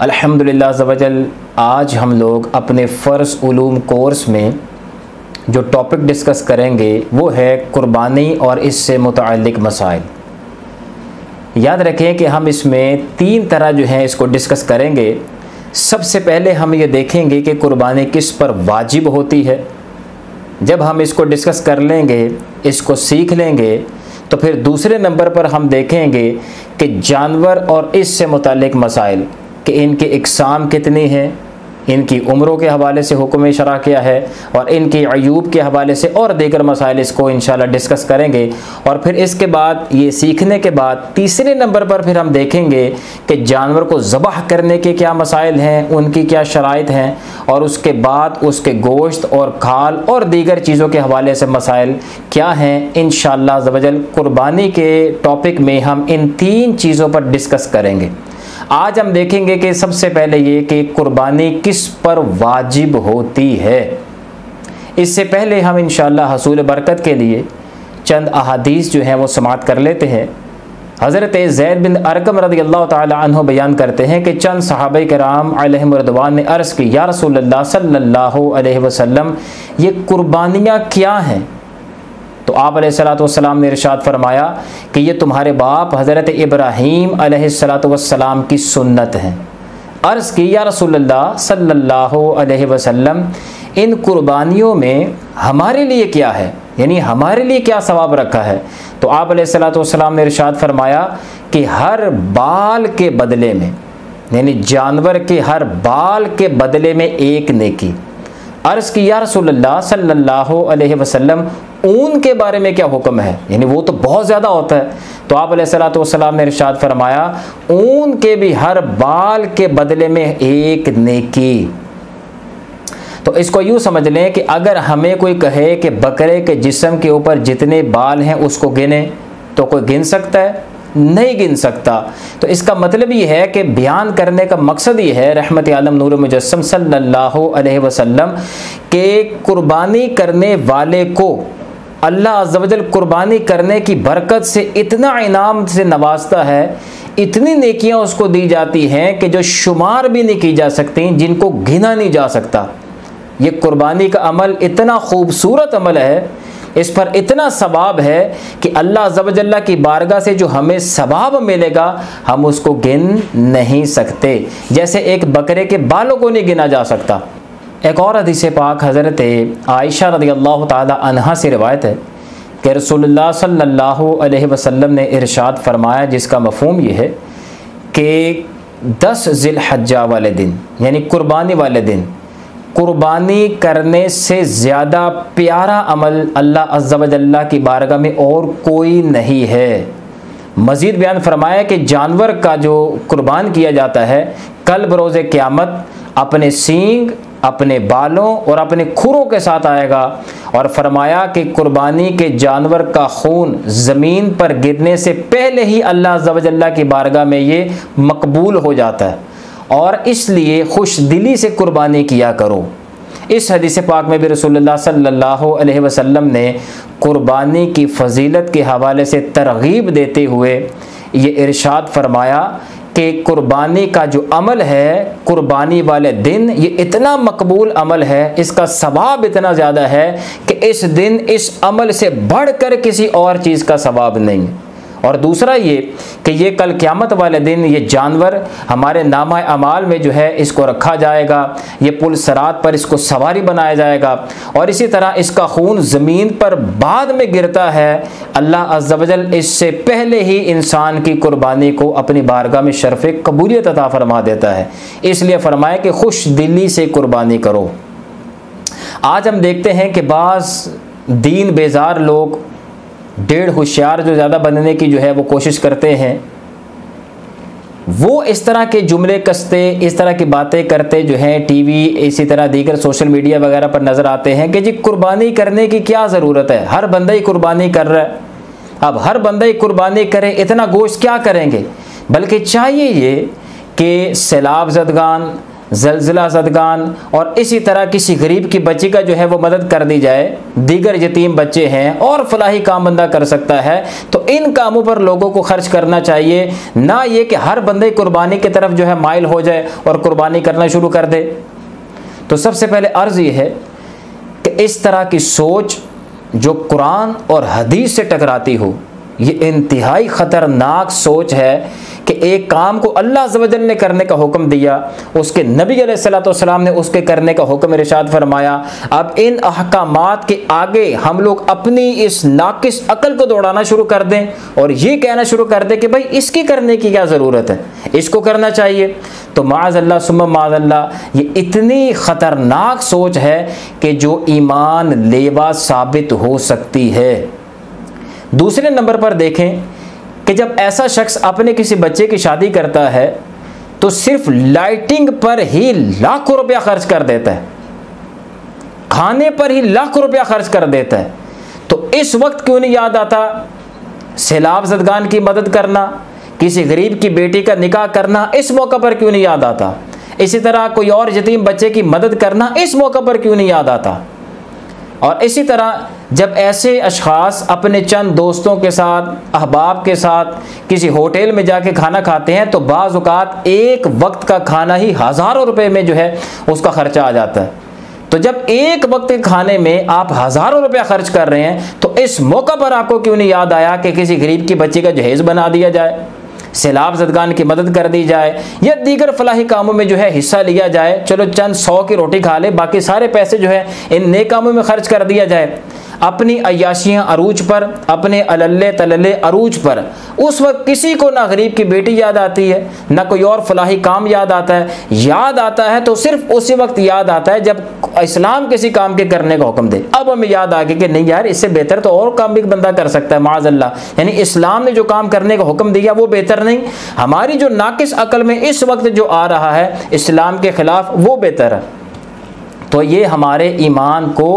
अल्हम्दुलिल्लाह अज़्ज़वजल आज हम लोग अपने फ़र्ज़ उलूम कोर्स में जो टॉपिक डिस्कस करेंगे वो है कुर्बानी और इससे मुतअल्लिक़ मसाइल। याद रखें कि हम इसमें 3 तरह जो है इसको डिस्कस करेंगे। सबसे पहले हम ये देखेंगे कि कुर्बानी किस पर वाजिब होती है। जब हम इसको डिस्कस कर लेंगे, इसको सीख लेंगे, तो फिर दूसरे नंबर पर हम देखेंगे कि जानवर और इससे मुताल्लिक़ मसाइल कि इनकी इक़साम कितनी है, इनकी उम्रों के हवाले से हुक्म शरअ क्या है और इनकी अयूब के हवाले से और दीगर मसाइल इसको इंशाल्लाह डिस्कस करेंगे। और फिर इसके बाद ये सीखने के बाद तीसरे नंबर पर फिर हम देखेंगे कि जानवर को ज़बह करने के क्या मसाइल हैं, उनकी क्या शराइत हैं, और उसके बाद उसके गोश्त और खाल और दीगर चीज़ों के हवाले से मसाइल क्या हैं। इंशाअल्लाह अज़्ज़वजल कुर्बानी के टॉपिक में हम इन 3 चीज़ों पर डिस्कस करेंगे। आज हम देखेंगे कि सबसे पहले ये कि कुर्बानी किस पर वाजिब होती है। इससे पहले हम इंशाअल्लाह हसूल बरकत के लिए चंद अहादीस जो हैं वो समाअत कर लेते हैं। हज़रत ज़ैद बिन अरकम रज़ियल्लाहु ताला अन्हु बयान करते हैं कि चंद सहाबाए किराम अलैहिम रिदवान ने अर्ज़ की, या रसूलल्लाह सल्लल्लाहु अलैहि वसल्लम, ये कुर्बानियाँ क्या हैं? तो आप अलैहिस्सलाम ने इरशाद फरमाया कि ये तुम्हारे बाप हज़रत इब्राहीम अलैहिस्सलाम की सुन्नत हैं। अर्ज़ की, या रसूलल्लाह सल्लल्लाहु अलैहि वसल्लम, इन कुर्बानियों में हमारे लिए क्या है, यानी हमारे लिए क्या सवाब रखा है? तो आप अलैहिस्सलाम ने इरशाद फरमाया कि हर बाल के बदले में, यानी जानवर के हर बाल के बदले में एक नेकी। अर्ज़ की, या रसूलल्लाह सल्लल्लाहु अलैहि वसल्लम, ऊन के बारे में क्या हुक्म है, यानी वो तो बहुत ज़्यादा होता है। तो आप अलैहिस्सलाम ने इरशाद फरमाया, ऊन के भी हर बाल के बदले में एक नेकी। तो इसको यूँ समझ लें कि अगर हमें कोई कहे कि बकरे के जिस्म के ऊपर जितने बाल हैं उसको गिने, तो कोई गिन सकता है? नहीं गिन सकता। तो इसका मतलब ये है कि बयान करने का मकसद ये है रहमत आलम नूर मुजस्सम सल्लल्लाहु अलैहि वसल्लम के कुर्बानी करने वाले को अल्लाह अज़्ज़वजल कुर्बानी करने की बरकत से इतना इनाम से नवाजता है, इतनी नेकियां उसको दी जाती हैं कि जो शुमार भी नहीं की जा सकती, जिनको गिना नहीं जा सकता। ये कुर्बानी का अमल इतना खूबसूरत अमल है, इस पर इतना सवाब है कि अल्लाह अज़्ज़वजल्ला की बारगाह से जो हमें सवाब मिलेगा हम उसको गिन नहीं सकते, जैसे एक बकरे के बालों को नहीं गिना जा सकता। एक और हदीस पाक हज़रत आयशा रज़ियल्लाहु ताला अन्हा से रिवायत है कि रसूलुल्लाह सल्लल्लाहु अलैहि वसल्लम ने इरशाद फरमाया, जिसका मफ़हूम ये है कि 10 ज़िलहज्जा वाले दिन, यानी कुर्बानी वाले दिन, कुर्बानी करने से ज़्यादा प्यारा अमल अल्लाह अज़्ज़ व जल्ला की बारगाह में और कोई नहीं है। मज़ीद बयान फरमाया कि जानवर का जो कुर्बान किया जाता है कल बरोज़े क़यामत अपने सींग, अपने बालों और अपने खुरों के साथ आएगा। और फरमाया कि कुर्बानी के जानवर का खून ज़मीन पर गिरने से पहले ही अल्लाह अज़्ज़ व जल्ला की बारगाह में ये मकबूल हो जाता है, और इसलिए खुश दिली से कुर्बानी किया करो। इस हदीस पाक में भी रसूलुल्लाह सल्लल्लाहु अलैहि वसल्लम ने कुर्बानी की फ़जीलत के हवाले से तरगीब देते हुए ये इरशाद फरमाया कि कुर्बानी का जो अमल है कुर्बानी वाले दिन, ये इतना मकबूल अमल है, इसका सवाब इतना ज़्यादा है कि इस दिन इस अमल से बढ़कर किसी और चीज़ का सवाब नहीं। और दूसरा ये कि ये कल क़यामत वाले दिन ये जानवर हमारे नामा अमाल में जो है इसको रखा जाएगा, ये पुल सरात पर इसको सवारी बनाया जाएगा, और इसी तरह इसका खून ज़मीन पर बाद में गिरता है। अल्लाह अज़्ज़ व जल इससे पहले ही इंसान की कुर्बानी को अपनी बारगाह में शर्फ़ कबूलियत अता फरमा देता है, इसलिए फरमाया कि खुश दिली से कुर्बानी करो। आज हम देखते हैं कि बाज़ दीन बेजार लोग डेढ़ होशियार जो ज़्यादा बनने की जो है वो कोशिश करते हैं, वो इस तरह के जुमले कसते, इस तरह की बातें करते जो हैं टीवी, इसी तरह दीगर सोशल मीडिया वगैरह पर नज़र आते हैं कि जी कुर्बानी करने की क्या ज़रूरत है, हर बंदा ही कुर्बानी कर रहा है, अब हर बंदा ही कुर्बानी करे, इतना गोश्त क्या करेंगे। बल्कि चाहिए ये कि सैलाब ज़दगान, ज़लज़ला ज़दगान और इसी तरह किसी गरीब की बच्ची का जो है वो मदद कर दी जाए, दीगर यतीम बच्चे हैं और फलाही काम बंदा कर सकता है, तो इन कामों पर लोगों को खर्च करना चाहिए, ना ये कि हर बंदे कुर्बानी की तरफ जो है माइल हो जाए और कुर्बानी करना शुरू कर दे। तो सबसे पहले अर्ज़ ये है कि इस तरह की सोच जो कुरान और हदीस से टकराती हो, ये इंतहाई ख़तरनाक सोच है कि एक काम को अल्लाह अज़्ज़ व जल ने करने का हुक्म दिया, उसके नबी अलैहिस्सलाम ने उसके करने का हुक्म इरशाद फरमाया। अब इन अहकामात के आगे हम लोग अपनी इस नाकिस अकल को दौड़ाना शुरू कर दें और ये कहना शुरू कर दें कि भाई इसकी करने की क्या ज़रूरत है, इसको करना चाहिए। तो माज़अल्लाह सुम्मा माज़अल्लाह, ये इतनी ख़तरनाक सोच है कि जो ईमान लेवा साबित हो सकती है। दूसरे नंबर पर देखें कि जब ऐसा शख्स अपने किसी बच्चे की शादी करता है तो सिर्फ लाइटिंग पर ही लाखों रुपया खर्च कर देता है, खाने पर ही लाखों रुपया खर्च कर देता है। तो इस वक्त क्यों नहीं याद आता सैलाब ज़दगान की मदद करना, किसी गरीब की बेटी का निकाह करना, इस मौका पर क्यों नहीं याद आता? इसी तरह कोई और यतीम बच्चे की मदद करना, इस मौका पर क्यों नहीं याद आता? और इसी तरह जब ऐसे अशख़ास अपने चंद दोस्तों के साथ, अहबाब के साथ किसी होटल में जाके खाना खाते हैं तो बाज़ औक़ात एक वक्त का खाना ही हज़ारों रुपए में जो है उसका ख़र्चा आ जाता है। तो जब एक वक्त के खाने में आप हज़ारों रुपया खर्च कर रहे हैं तो इस मौका पर आपको क्यों नहीं याद आया कि किसी गरीब की बच्ची का जहेज़ बना दिया जाए, सैलाब ज़दगान की मदद कर दी जाए, या दीगर फलाही कामों में जो है हिस्सा लिया जाए। चलो चंद 100 की रोटी खा ले, बाकी सारे पैसे जो है इन नेक कामों में खर्च कर दिया जाए। अपनी अय्याशियाँ अरूज पर, अपने अलल्ले तलल्ले अरूज पर उस वक्त किसी को ना गरीब की बेटी याद आती है, ना कोई और फलाही काम याद आता है। याद आता है तो सिर्फ उसी वक्त याद आता है जब इस्लाम किसी काम के करने का हुक्म दे। अब हमें याद आ गया कि नहीं यार, इससे बेहतर तो और काम भी बंदा कर सकता है, माज़अल्लाह। यानी इस्लाम ने जो काम करने का हुक्म दिया वो बेहतर नहीं, हमारी जो नाकिस अकल में इस वक्त जो आ रहा है इस्लाम के ख़िलाफ़, वो बेहतर है। तो ये हमारे ईमान को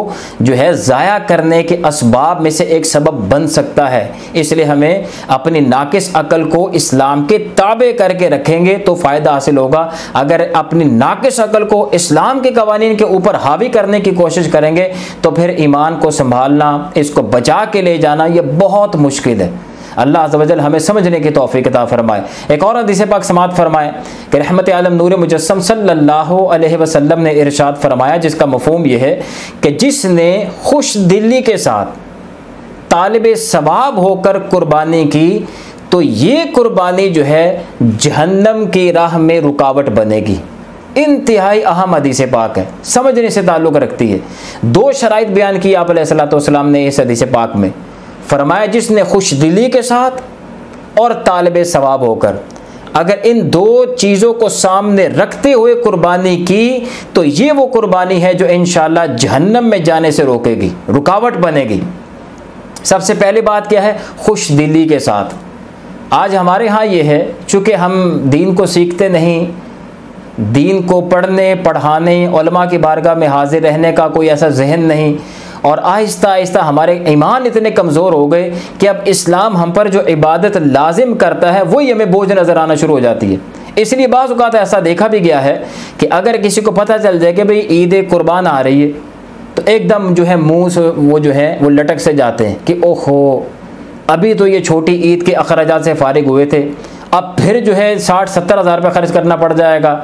जो है ज़ाया करने के असबाब में से एक सबब बन सकता है। इसलिए हमें अपनी नाकिस अकल को इस्लाम के ताबे करके रखेंगे तो फ़ायदा हासिल होगा। अगर अपनी नाकिस अकल को इस्लाम के कवानीन के ऊपर हावी करने की कोशिश करेंगे तो फिर ईमान को संभालना, इसको बचा के ले जाना, ये बहुत मुश्किल है। अल्लाह अज़्ज़ व जल हमें समझने की तौफ़ीक़ अता फ़रमाए। एक और हदीस पाक समात फ़रमाए कि रहमत आलम नूर मुजस्सम सल्लल्लाहु अलैहि वसल्लम ने इरशाद फ़रमाया, जिसका मफ़हूम यह है कि जिसने खुश दिली के साथ तालिब सवाब होकर कुर्बानी की तो ये कुर्बानी जो है जहन्नम की राह में रुकावट बनेगी। इंतहाई अहम हदीस पाक है, समझने से ताल्लुक़ रखती है। 2 शराइत बयान की आप अलैहिस्सलाम ने इस हदीस पाक में। फरमाया जिसने खुश दिली के साथ और तालिब सवाब होकर, अगर इन 2 चीज़ों को सामने रखते हुए कुर्बानी की तो ये वो कुर्बानी है जो इंशाअल्लाह जहन्नम में जाने से रोकेगी, रुकावट बनेगी। सबसे पहली बात क्या है? खुश दिली के साथ। आज हमारे यहाँ ये है, चूँकि हम दीन को सीखते नहीं, दीन को पढ़ने पढ़ाने उलमा की बारगाह में हाजिर रहने का कोई ऐसा जहन नहीं, और आहिस्ता आहिस्ता हमारे ईमान इतने कमज़ोर हो गए कि अब इस्लाम हम पर जो इबादत लाजिम करता है वही हमें बोझ नज़र आना शुरू हो जाती है। इसलिए बाज़ औक़ात ऐसा देखा भी गया है कि अगर किसी को पता चल जाए कि भाई ईद कुर्बान आ रही है तो एकदम जो है मुँह से वो जो है वो लटक से जाते हैं कि ओहो, अभी तो ये छोटी ईद के अखराजात से फारिग हुए थे, अब फिर जो है 60-70 हज़ार रुपये खर्च करना पड़ जाएगा।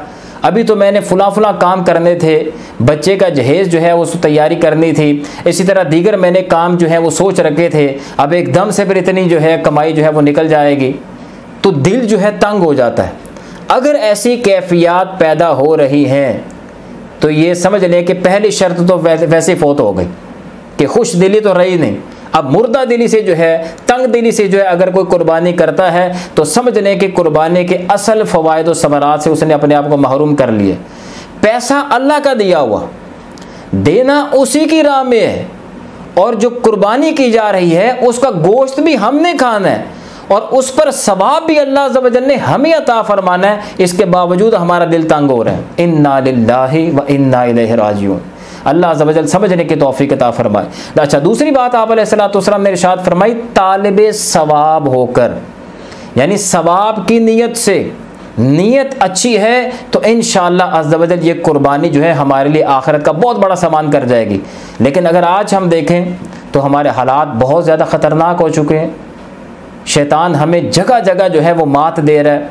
अभी तो मैंने फ़ुला काम करने थे, बच्चे का जहेज़ जो है उस तैयारी करनी थी, इसी तरह दीगर मैंने काम जो है वो सोच रखे थे, अब एकदम से फिर इतनी जो है कमाई जो है वो निकल जाएगी, तो दिल जो है तंग हो जाता है। अगर ऐसी कैफियत पैदा हो रही हैं तो ये समझ लें कि पहली शर्त तो वैसे फ़ौत हो गई कि खुश दिली तो रही नहीं। अब मुर्दा दिली से जो है, तंग दिली से जो है अगर कोई कुर्बानी करता है तो समझ लें कि कुर्बानी के असल फ़वाइद और समरात से उसने अपने आप को महरूम कर लिए। पैसा अल्लाह का दिया हुआ, देना उसी की राह में है, और जो कुर्बानी की जा रही है उसका गोश्त भी हमने खाना है और उस पर सवाब भी अल्लाह अज़्ज़ व जल ने हमें अता फरमाना है। इसके बावजूद हमारा दिल तंग हो रहा है। इन्ना लिल्लाहि व इन्ना इलैहि राजिऊन। अल्लाह अज़्ज़ व जल समझने की तौफ़ीक़ अता फरमाए। अच्छा, दूसरी बात आप अलैहिस्सलाम ने इरशाद फरमाई, तालिब सवाब होकर, यानी सवाब की नीयत से नीयत अच्छी है तो इंशाअल्लाह अज़्ज़ व जल ये कुर्बानी जो है हमारे लिए आखिरत का बहुत बड़ा सामान कर जाएगी। लेकिन अगर आज हम देखें तो हमारे हालात बहुत ज़्यादा ख़तरनाक हो चुके हैं। शैतान हमें जगह जगह जो है वो मात दे रहा है।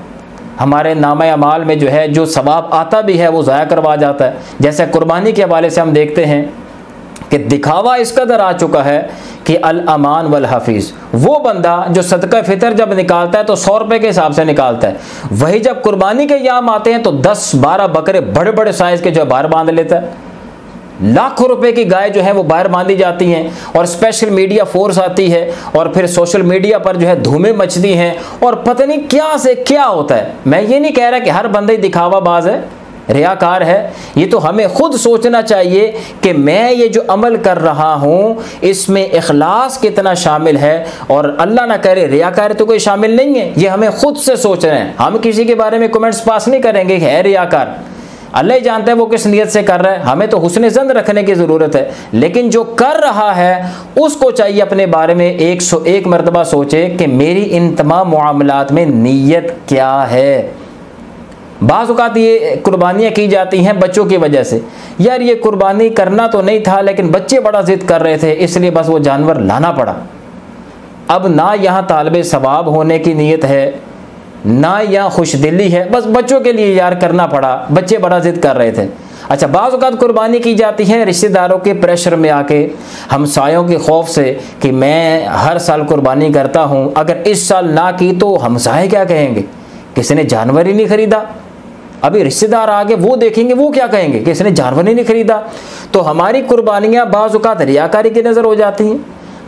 हमारे नामा अमाल में जो है जो सवाब आता भी है वो ज़ाया करवा जाता है। जैसे कुर्बानी के हवाले से हम देखते हैं कि दिखावा इस कदर आ चुका है कि अल अमान वल हफीज़, वो बंदा जो सदका फ़ितर जब निकालता है तो 100 रुपये के हिसाब से निकालता है, वही जब कुर्बानी के याम आते हैं तो 10-12 बकरे बड़े बड़े साइज़ के जो है बाहर बांध लेता है। लाखों रुपए की गाय जो है वो बाहर बांधी जाती हैं और स्पेशल मीडिया फोर्स आती है और फिर सोशल मीडिया पर जो है धूमें मचती हैं और पता नहीं क्या से क्या होता है। मैं ये नहीं कह रहा कि हर बंदा ही दिखावाबाज है, रियाकार है। ये तो हमें खुद सोचना चाहिए कि मैं ये जो अमल कर रहा हूँ इसमें इखलास कितना शामिल है, और अल्लाह ना करे रियाकार तो कोई शामिल नहीं है। ये हमें खुद से सोचना है। हम किसी के बारे में कमेंट्स पास नहीं करेंगे कि है रियाकार, अल्लाह ही जानता है वो किस नीयत से कर रहा है। हमें तो हुस्न ज़न रखने की ज़रूरत है, लेकिन जो कर रहा है उसको चाहिए अपने बारे में 101 मरतबा सोचे कि मेरी इन तमाम मामलात में नीयत क्या है। बाज़ औक़ात ये कुर्बानियाँ की जाती हैं बच्चों की वजह से, यार ये कुर्बानी करना तो नहीं था लेकिन बच्चे बड़ा ज़िद कर रहे थे इसलिए बस वो जानवर लाना पड़ा। अब ना यहाँ तालिबे सवाब होने की नीयत है, ना यहाँ खुशदिली है, बस बच्चों के लिए यार करना पड़ा, बच्चे बड़ा ज़िद कर रहे थे। अच्छा, बाज़ औक़ात कुर्बानी की जाती है रिश्तेदारों के प्रेशर में आके, हमसायों के खौफ से कि मैं हर साल कुर्बानी करता हूँ, अगर इस साल ना की तो हमसाए क्या कहेंगे, किसी ने जानवर ही नहीं ख़रीदा। अभी रिश्तेदार आगे वो देखेंगे वो क्या कहेंगे कि इसने जानवर ही नहीं ख़रीदा। तो हमारी कुर्बानियाँ बाज़ औक़ात रियाकारी की नज़र हो जाती हैं,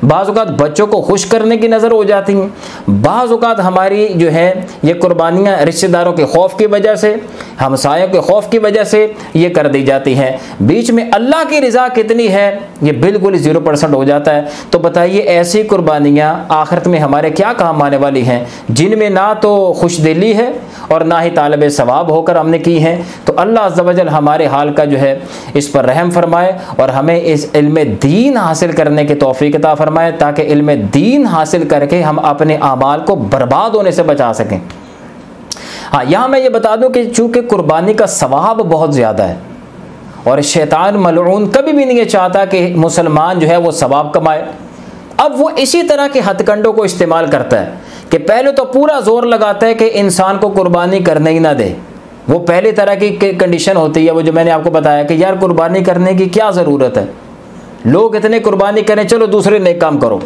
बाज़ औक़ात बच्चों को खुश करने की नज़र हो जाती हैं, बाज़ औक़ात हमारी जो है ये कुर्बानियाँ रिश्तेदारों के खौफ की वजह से, हमसायों के खौफ की वजह से ये कर दी जाती हैं। बीच में अल्लाह की रज़ा कितनी है ये बिल्कुल 0% हो जाता है। तो बताइए ऐसी कुर्बानियाँ आखिरत में हमारे क्या काम आने वाली हैं, जिनमें ना तो खुशदिली है और ना ही तालिब सवाब होकर हमने की हैं। तो अल्लाह अज़्ज़ व जल हमारे हाल का जो है इस पर रहम फरमाए और हमें इस इल्म दीन हासिल करने की तौफ़ीक़ अता फरमाए, ताकि इल्म दीन हासिल करके हम अपने आमाल को बर्बाद होने से बचा सकें। हाँ, यहाँ मैं ये बता दूँ कि चूँकि कुर्बानी का सवाब बहुत ज़्यादा है और शैतान मलऊन कभी भी नहीं चाहता कि मुसलमान जो है वो सवाब कमाए। अब वो इसी तरह के हथकंडों को इस्तेमाल करता है कि पहले तो पूरा ज़ोर लगाता है कि इंसान को कुर्बानी करने ही ना दे। वो पहली तरह की कंडीशन होती है, वो जो मैंने आपको बताया कि यार कुर्बानी करने की क्या ज़रूरत है, लोग इतने कुर्बानी करें, चलो दूसरे नेक काम करो,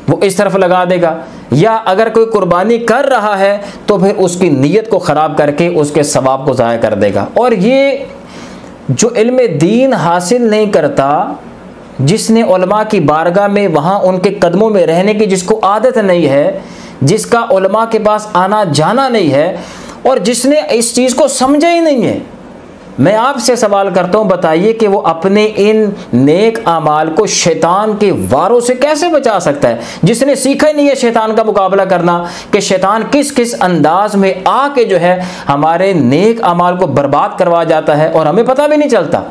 वो इस तरफ लगा देगा। या अगर कोई कुर्बानी कर रहा है तो फिर उसकी नीयत को ख़राब करके उसके सवाब को ज़ाया कर देगा। और ये जो इल्म दीन हासिल नहीं करता, जिसने उलमा की बारगाह में वहाँ उनके कदमों में रहने की जिसको आदत नहीं है, जिसका उलमा के पास आना जाना नहीं है और जिसने इस चीज़ को समझा ही नहीं है, मैं आपसे सवाल करता हूँ, बताइए कि वो अपने इन नेक आमाल को शैतान के वारों से कैसे बचा सकता है, जिसने सीखा ही नहीं है शैतान का मुकाबला करना कि शैतान किस किस अंदाज में आके जो है हमारे नेक आमाल को बर्बाद करवा जाता है और हमें पता भी नहीं चलता।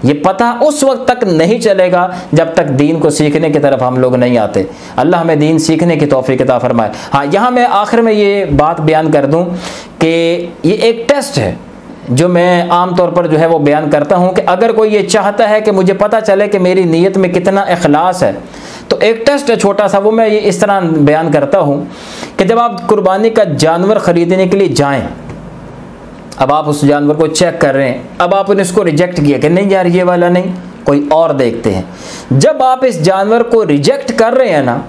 ये पता उस वक्त तक नहीं चलेगा जब तक दीन को सीखने की तरफ हम लोग नहीं आते। अल्लाह हमें दीन सीखने की तौफीक अता फरमाए। हाँ, यहाँ मैं आखिर में ये बात बयान कर दूँ कि ये एक टेस्ट है जो मैं आम तौर पर जो है वो बयान करता हूँ कि अगर कोई ये चाहता है कि मुझे पता चले कि मेरी नीयत में कितना इखलास है, तो एक टेस्ट है छोटा सा, वो मैं ये इस तरह बयान करता हूँ कि जब आप कुर्बानी का जानवर ख़रीदने के लिए जाएं, अब आप उस जानवर को चेक कर रहे हैं, अब आपने इसको रिजेक्ट किया कि नहीं यार ये वाला नहीं, कोई और देखते हैं। जब आप इस जानवर को रिजेक्ट कर रहे हैं ना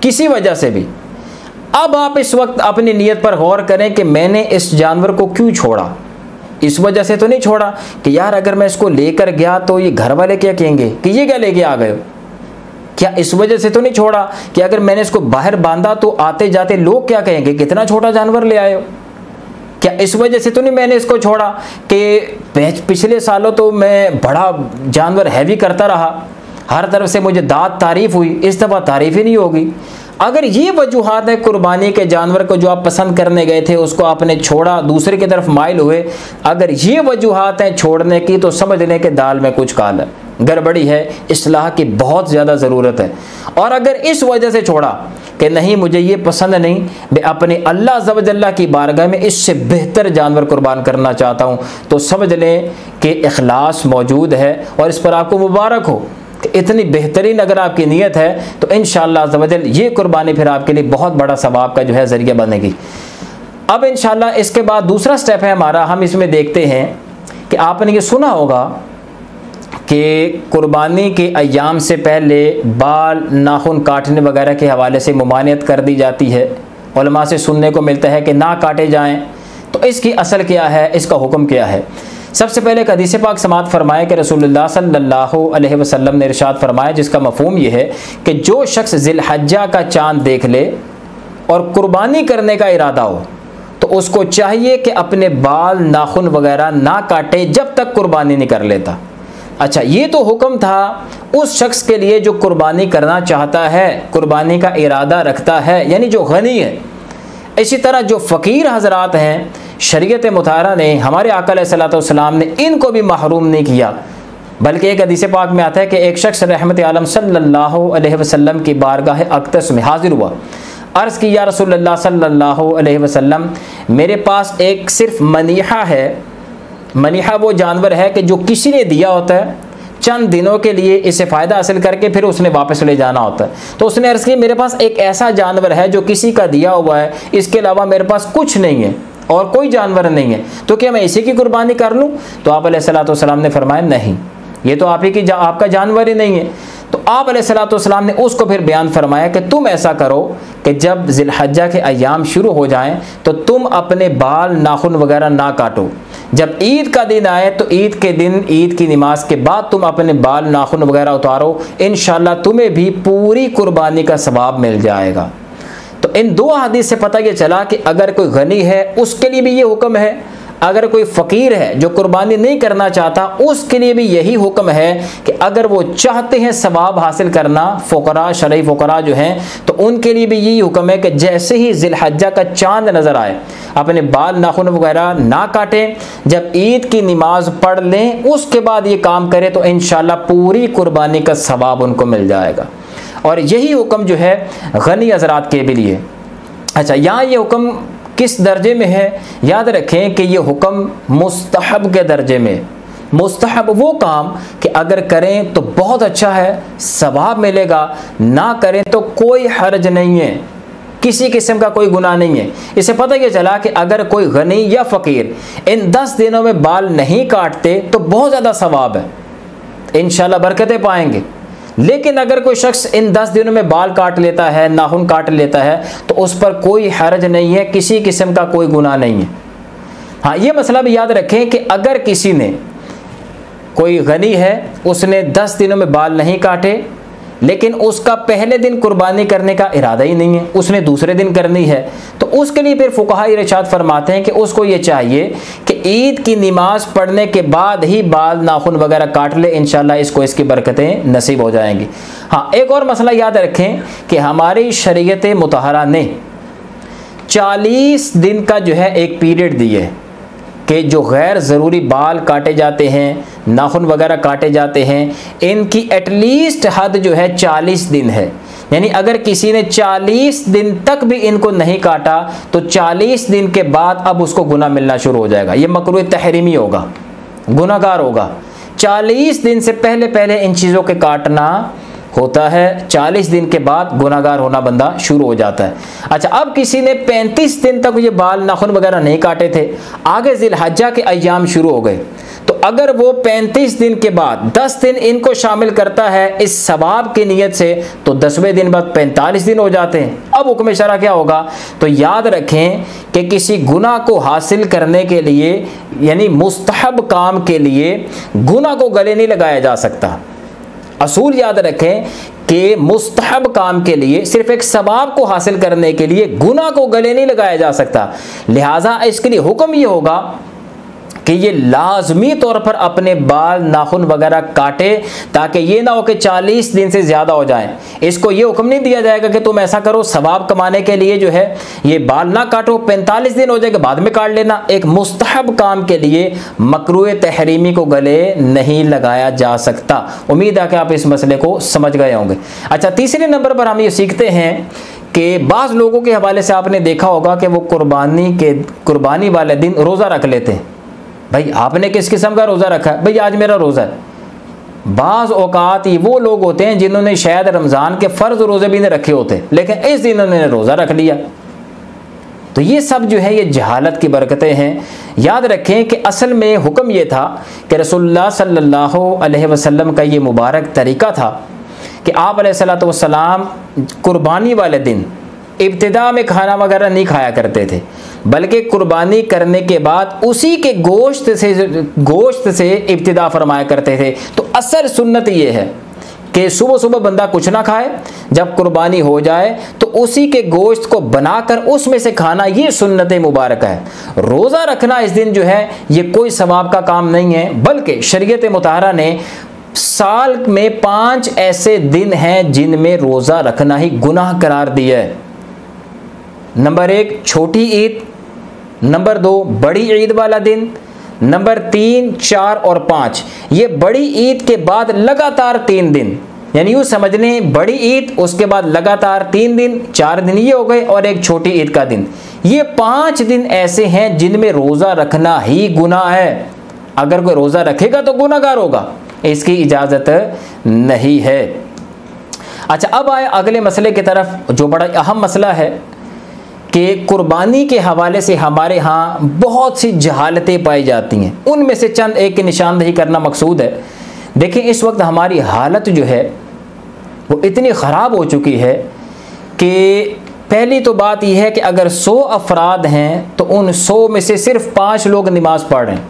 किसी वजह से भी, अब आप इस वक्त अपनी नीयत पर गौर करें कि मैंने इस जानवर को क्यों छोड़ा। इस वजह से तो नहीं छोड़ा कि यार अगर मैं इसको लेकर गया तो ये घर वाले क्या कहेंगे कि ये क्या लेके आ गए हो। क्या इस वजह से तो नहीं छोड़ा कि अगर मैंने इसको बाहर बांधा तो आते जाते लोग क्या कहेंगे कितना छोटा जानवर ले आए हो। क्या इस वजह से तो नहीं मैंने इसको छोड़ा कि पिछले सालों तो मैं बड़ा जानवर हैवी करता रहा, हर तरफ से मुझे तारीफ़ हुई, इस दफ़ा तारीफ़ ही नहीं होगी। अगर ये वजूहात है कुर्बानी के जानवर को जो आप पसंद करने गए थे उसको आपने छोड़ा, दूसरे की तरफ माइल हुए, अगर ये वजूहात हैं छोड़ने की, तो समझ लें कि दाल में कुछ काला है। गड़बड़ी है, इस्लाह की बहुत ज़्यादा ज़रूरत है। और अगर इस वजह से छोड़ा कि नहीं मुझे ये पसंद नहीं, मैं अपने अल्लाह अज़्ज़ व जल्ला की बारगाह में इससे बेहतर जानवर कुर्बान करना चाहता हूँ, तो समझ लें कि इखलास मौजूद है और इस पर आपको मुबारक हो कि इतनी बेहतरीन अगर आपकी नीयत है तो इंशाअल्लाह अज़्ज़ व जल ये कुर्बानी फिर आपके लिए बहुत बड़ा सवाब का जो है ज़रिया बनेगी। अब इंशाअल्लाह इसके बाद दूसरा स्टेप है हमारा, हम इसमें देखते हैं कि आपने ये सुना होगा कि कुर्बानी के अय्याम से पहले बाल नाखून काटने वगैरह के हवाले से ममानियत कर दी जाती है। उलमा से सुनने को मिलता है कि ना काटे जाएं, तो इसकी असल क्या है, इसका हुक्म क्या है। सबसे पहले एक हदीस पाक समात फरमाया कि रसूलुल्लाह सल्लल्लाहु अलैहि वसल्लम ने इरशाद फरमाया, जिसका मफ़हूम ये है कि जो शख्स ज़िलहज्जा का चाँद देख ले और कुर्बानी करने का इरादा हो तो उसको चाहिए कि अपने बाल नाखून वगैरह ना काटे जब तक कुर्बानी नहीं कर लेता। अच्छा, ये तो हुक्म था उस शख्स के लिए जो कुर्बानी करना चाहता है, कुर्बानी का इरादा रखता है, यानी जो गनी है। इसी तरह जो फ़कीर हज़रात हैं, शरीयत मुताहरा ने, हमारे आका अलैहिस्सलातु वस्सलाम ने इनको भी महरूम नहीं किया, बल्कि एक हदीस पाक में आता है कि एक शख्स रहमत आलम सल्लल्लाहु अलैहि वसल्लम की बारगाह अक़दस में हाजिर हुआ। अर्ज़ की, या रसूलल्लाह सल्लल्लाहु अलैहि वसल्लम, मेरे पास एक सिर्फ मनीहा है। मनीहा वो जानवर है कि जो किसी ने दिया होता है, चंद दिनों के लिए इसे फ़ायदा हासिल करके फिर उसने वापस ले जाना होता है। तो उसने अर्ज़ की, मेरे पास एक ऐसा जानवर है जो किसी का दिया हुआ है, इसके अलावा मेरे पास कुछ नहीं है और कोई जानवर नहीं है, तो क्या मैं इसी की कुर्बानी कर लूँ? तो आप अलैहिस्सलातु वस्सलाम ने फरमाया, नहीं, ये तो आप ही की आपका जानवर ही नहीं है। तो आप अलैहिस्सलातु वस्सलाम ने उसको फिर बयान फरमाया कि तुम ऐसा करो कि जब ज़िलहज्जा के अय्याम शुरू हो जाएं तो तुम अपने बाल नाखून वगैरह ना काटो। जब ईद का दिन आए तो ईद के दिन, ईद की नमाज के बाद तुम अपने बाल नाखून वगैरह उतारो, इंशाअल्लाह तुम्हें भी पूरी कुर्बानी का सवाब मिल जाएगा। तो इन दो हदीस से पता ये चला कि अगर कोई गनी है उसके लिए भी ये हुक्म है, अगर कोई फ़कीर है जो कुर्बानी नहीं करना चाहता उसके लिए भी यही हुक्म है कि अगर वो चाहते हैं सवाब हासिल करना, फ़ुक़रा, शरई फ़ुक़रा जो हैं, तो उनके लिए भी यही हुक्म है कि जैसे ही ज़िलहज्जा का चाँद नज़र आए अपने बाल नाखून वगैरह ना काटें, जब ईद की नमाज पढ़ लें उसके बाद ये काम करें तो इंशाअल्लाह पूरी कुर्बानी का सवाब उनको मिल जाएगा। और यही हुक्म जो है गनी हज़रात के भी लिए। अच्छा, यहाँ ये हुक्म किस दर्जे में है? याद रखें कि ये हुक्म मुस्तहब के दर्जे में। मुस्तहब वो काम कि अगर करें तो बहुत अच्छा है, सवाब मिलेगा, ना करें तो कोई हर्ज नहीं है, किसी किस्म का कोई गुनाह नहीं है। इससे पता ये चला कि अगर कोई गनी या फ़कीर इन 10 दिनों में बाल नहीं काटते तो बहुत ज़्यादा सवाब है, इंशाअल्लाह बरकतें पाएंगे। लेकिन अगर कोई शख्स इन 10 दिनों में बाल काट लेता है, नाखून काट लेता है, तो उस पर कोई हर्ज नहीं है, किसी किस्म का कोई गुनाह नहीं है। हाँ, ये मसला भी याद रखें कि अगर किसी ने, कोई गनी है, उसने 10 दिनों में बाल नहीं काटे, लेकिन उसका पहले दिन कुर्बानी करने का इरादा ही नहीं है, उसने दूसरे दिन करनी है, तो उसके लिए फिर फुक़हा इरशाद फरमाते हैं कि उसको ये चाहिए कि ईद की नमाज पढ़ने के बाद ही बाल नाखून वगैरह काट ले, इंशाअल्लाह इसको इसकी बरकतें नसीब हो जाएंगी। हाँ, एक और मसला याद रखें कि हमारी शरीयत मुताहरा ने 40 दिन का जो है एक पीरियड दी है कि जो गैर ज़रूरी बाल काटे जाते हैं, नाखून वगैरह काटे जाते हैं, इनकी एटलीस्ट हद जो है 40 दिन है। यानी अगर किसी ने 40 दिन तक भी इनको नहीं काटा तो 40 दिन के बाद अब उसको गुनाह मिलना शुरू हो जाएगा, ये मकरूह तहरीमी होगा, गुनाहगार होगा। 40 दिन से पहले पहले इन चीज़ों के काटना होता है, 40 दिन के बाद गुनाहगार होना बंदा शुरू हो जाता है। अच्छा, अब किसी ने 35 दिन तक ये बाल नाखून वगैरह नहीं काटे थे, आगे ज़िलहज्जा के अय्याम शुरू हो गए, तो अगर वो 35 दिन के बाद 10 दिन इनको शामिल करता है इस सवाब की नीयत से, तो 10वें दिन बाद 45 दिन हो जाते हैं। अब हुक्म शरा क्या होगा? तो याद रखें कि किसी गुनाह को हासिल करने के लिए, यानी मुस्तहब काम के लिए, गुनाह को गले नहीं लगाया जा सकता। असूल याद रखें कि मुस्तहब काम के लिए, सिर्फ एक सवाब को हासिल करने के लिए गुनाह को गले नहीं लगाया जा सकता। लिहाजा इसके लिए हुक्म ये होगा कि ये लाजमी तौर पर अपने बाल नाखून वगैरह काटे, ताकि ये ना हो कि 40 दिन से ज़्यादा हो जाए। इसको ये हुक्म नहीं दिया जाएगा कि तुम ऐसा करो, सवाब कमाने के लिए जो है ये बाल ना काटो, 45 दिन हो जाएगा बाद में काट लेना। एक मुस्तहब काम के लिए मकरूह तहरीमी को गले नहीं लगाया जा सकता। उम्मीद है कि आप इस मसले को समझ गए होंगे। अच्छा, तीसरे नंबर पर हम ये सीखते हैं कि बाज़ लोगों के हवाले से आपने देखा होगा कि वो कुर्बानी वाले दिन रोज़ा रख लेते हैं। भाई आपने किस किस्म का रोज़ा रखा है? भाई आज मेरा रोज़ा है। बाज़ औकात ये वो लोग होते हैं जिन्होंने शायद रमज़ान के फ़र्ज़ रोज़े भी नहीं रखे होते, लेकिन इस दिन उन्होंने रोज़ा रख लिया। तो ये सब जो है ये जहालत की बरकतें हैं। याद रखें कि असल में हुक्म ये था कि रसूलुल्लाह सल्लल्लाहु अलैहि वसल्लम का ये मुबारक तरीक़ा था कि आप अलैहिस्सलातु वस्सलाम कुर्बानी वाले दिन इब्तिदा में खाना वगैरह नहीं खाया करते थे, बल्कि कुर्बानी करने के बाद उसी के गोश्त से इब्तिदा फरमाया करते थे। तो असल सुन्नत ये है कि सुबह सुबह बंदा कुछ ना खाए, जब कुर्बानी हो जाए तो उसी के गोश्त को बनाकर उसमें से खाना, ये सुन्नत मुबारक है। रोज़ा रखना इस दिन जो है ये कोई सवाब का काम नहीं है, बल्कि शरीयत मुतहरा ने साल में 5 ऐसे दिन हैं जिनमें रोज़ा रखना ही गुनाह करार दिया है। नंबर 1 छोटी ईद, नंबर 2 बड़ी ईद वाला दिन, नंबर 3, 4 और 5 ये बड़ी ईद के बाद लगातार 3 दिन, यानी यूँ समझ लें बड़ी ईद उसके बाद लगातार 3 दिन, 4 दिन ये हो गए और एक छोटी ईद का दिन। ये 5 दिन ऐसे हैं जिनमें रोज़ा रखना ही गुनाह है। अगर कोई रोज़ा रखेगा तो गुनाहगार होगा, इसकी इजाज़त नहीं है। अच्छा, अब आए अगले मसले की तरफ, जो बड़ा अहम मसला है कि कुर्बानी के हवाले से हमारे यहाँ बहुत सी जहालतें पाई जाती हैं। उनमें से चंद एक की निशानदेही करना मकसूद है। देखिए, इस वक्त हमारी हालत जो है वो इतनी ख़राब हो चुकी है कि पहली तो बात यह है कि अगर 100 अफराद हैं तो उन 100 में से सिर्फ 5 लोग नमाज़ पढ़ रहे हैं।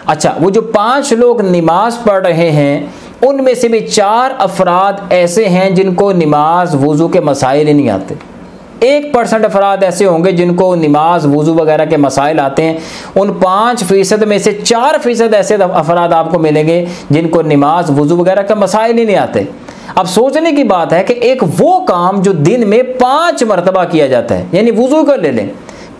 अच्छा, वो जो 5 लोग नमाज़ पढ़ रहे हैं उनमें से भी 4 अफराद ऐसे हैं जिनको नमाज वज़ू के मसाइल ही नहीं आते। 1% अफराद ऐसे होंगे जिनको नमाज वज़ू वगैरह के मसाइल आते हैं। उन 5% में से 4% ऐसे अफराद आपको मिलेंगे जिनको नमाज वज़ू वगैरह के मसाइल ही नहीं आते। अब सोचने की बात है कि एक वो काम जो दिन में 5 मरतबा किया जाता है, यानी वज़ू कर ले लें,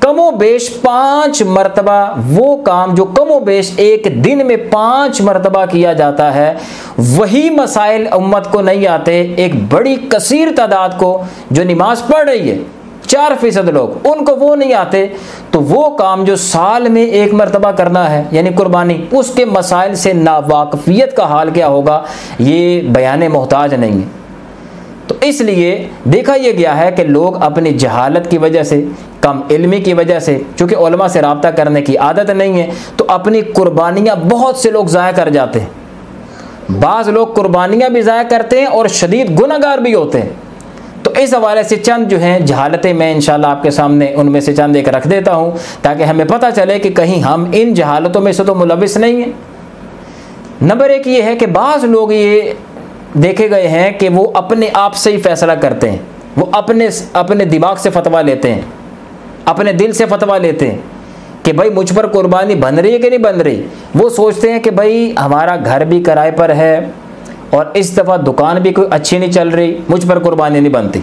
कमो बेश 5 मरतबा वो काम जो कमो बेश एक दिन में 5 मरतबा किया जाता है, वही मसाइल उम्मत को नहीं आते। एक बड़ी कसीर तादाद को जो नमाज पढ़ रही है, 4% लोग, उनको वो नहीं आते। तो वो काम जो साल में 1 मरतबा करना है, यानी कुर्बानी, उसके मसाइल से नावाकफियत का हाल क्या होगा ये बयान मोहताज नहीं है। तो इसलिए देखा यह गया है कि लोग अपनी जहालत की वजह से, कम इल्मी की वजह से, चूँकि उलमा से रब्ता करने की आदत नहीं है, तो अपनी कुर्बानियाँ बहुत से लोग ज़ाया कर जाते हैं। बाज़ लोग कुर्बानियाँ भी ज़ाया करते हैं और शदीद गुनहगार भी होते हैं। तो इस हवाले से चंद जो हैं जहालतें मैं इंशाल्लाह आपके सामने उनमें से चंद एक रख देता हूँ, ताकि हमें पता चले कि कहीं हम इन जहालतों में से तो मुलविस नहीं हैं। नंबर 1 ये है कि बाज़ लोग ये देखे गए हैं कि वो अपने आप से ही फैसला करते हैं। वो अपने दिमाग से फतवा लेते हैं, अपने दिल से फतवा लेते हैं कि भाई मुझ पर कुर्बानी बन रही है कि नहीं बन रही। वो सोचते हैं कि भाई हमारा घर भी किराए पर है और इस दफ़ा दुकान भी कोई अच्छी नहीं चल रही, मुझ पर कुर्बानी नहीं बनती।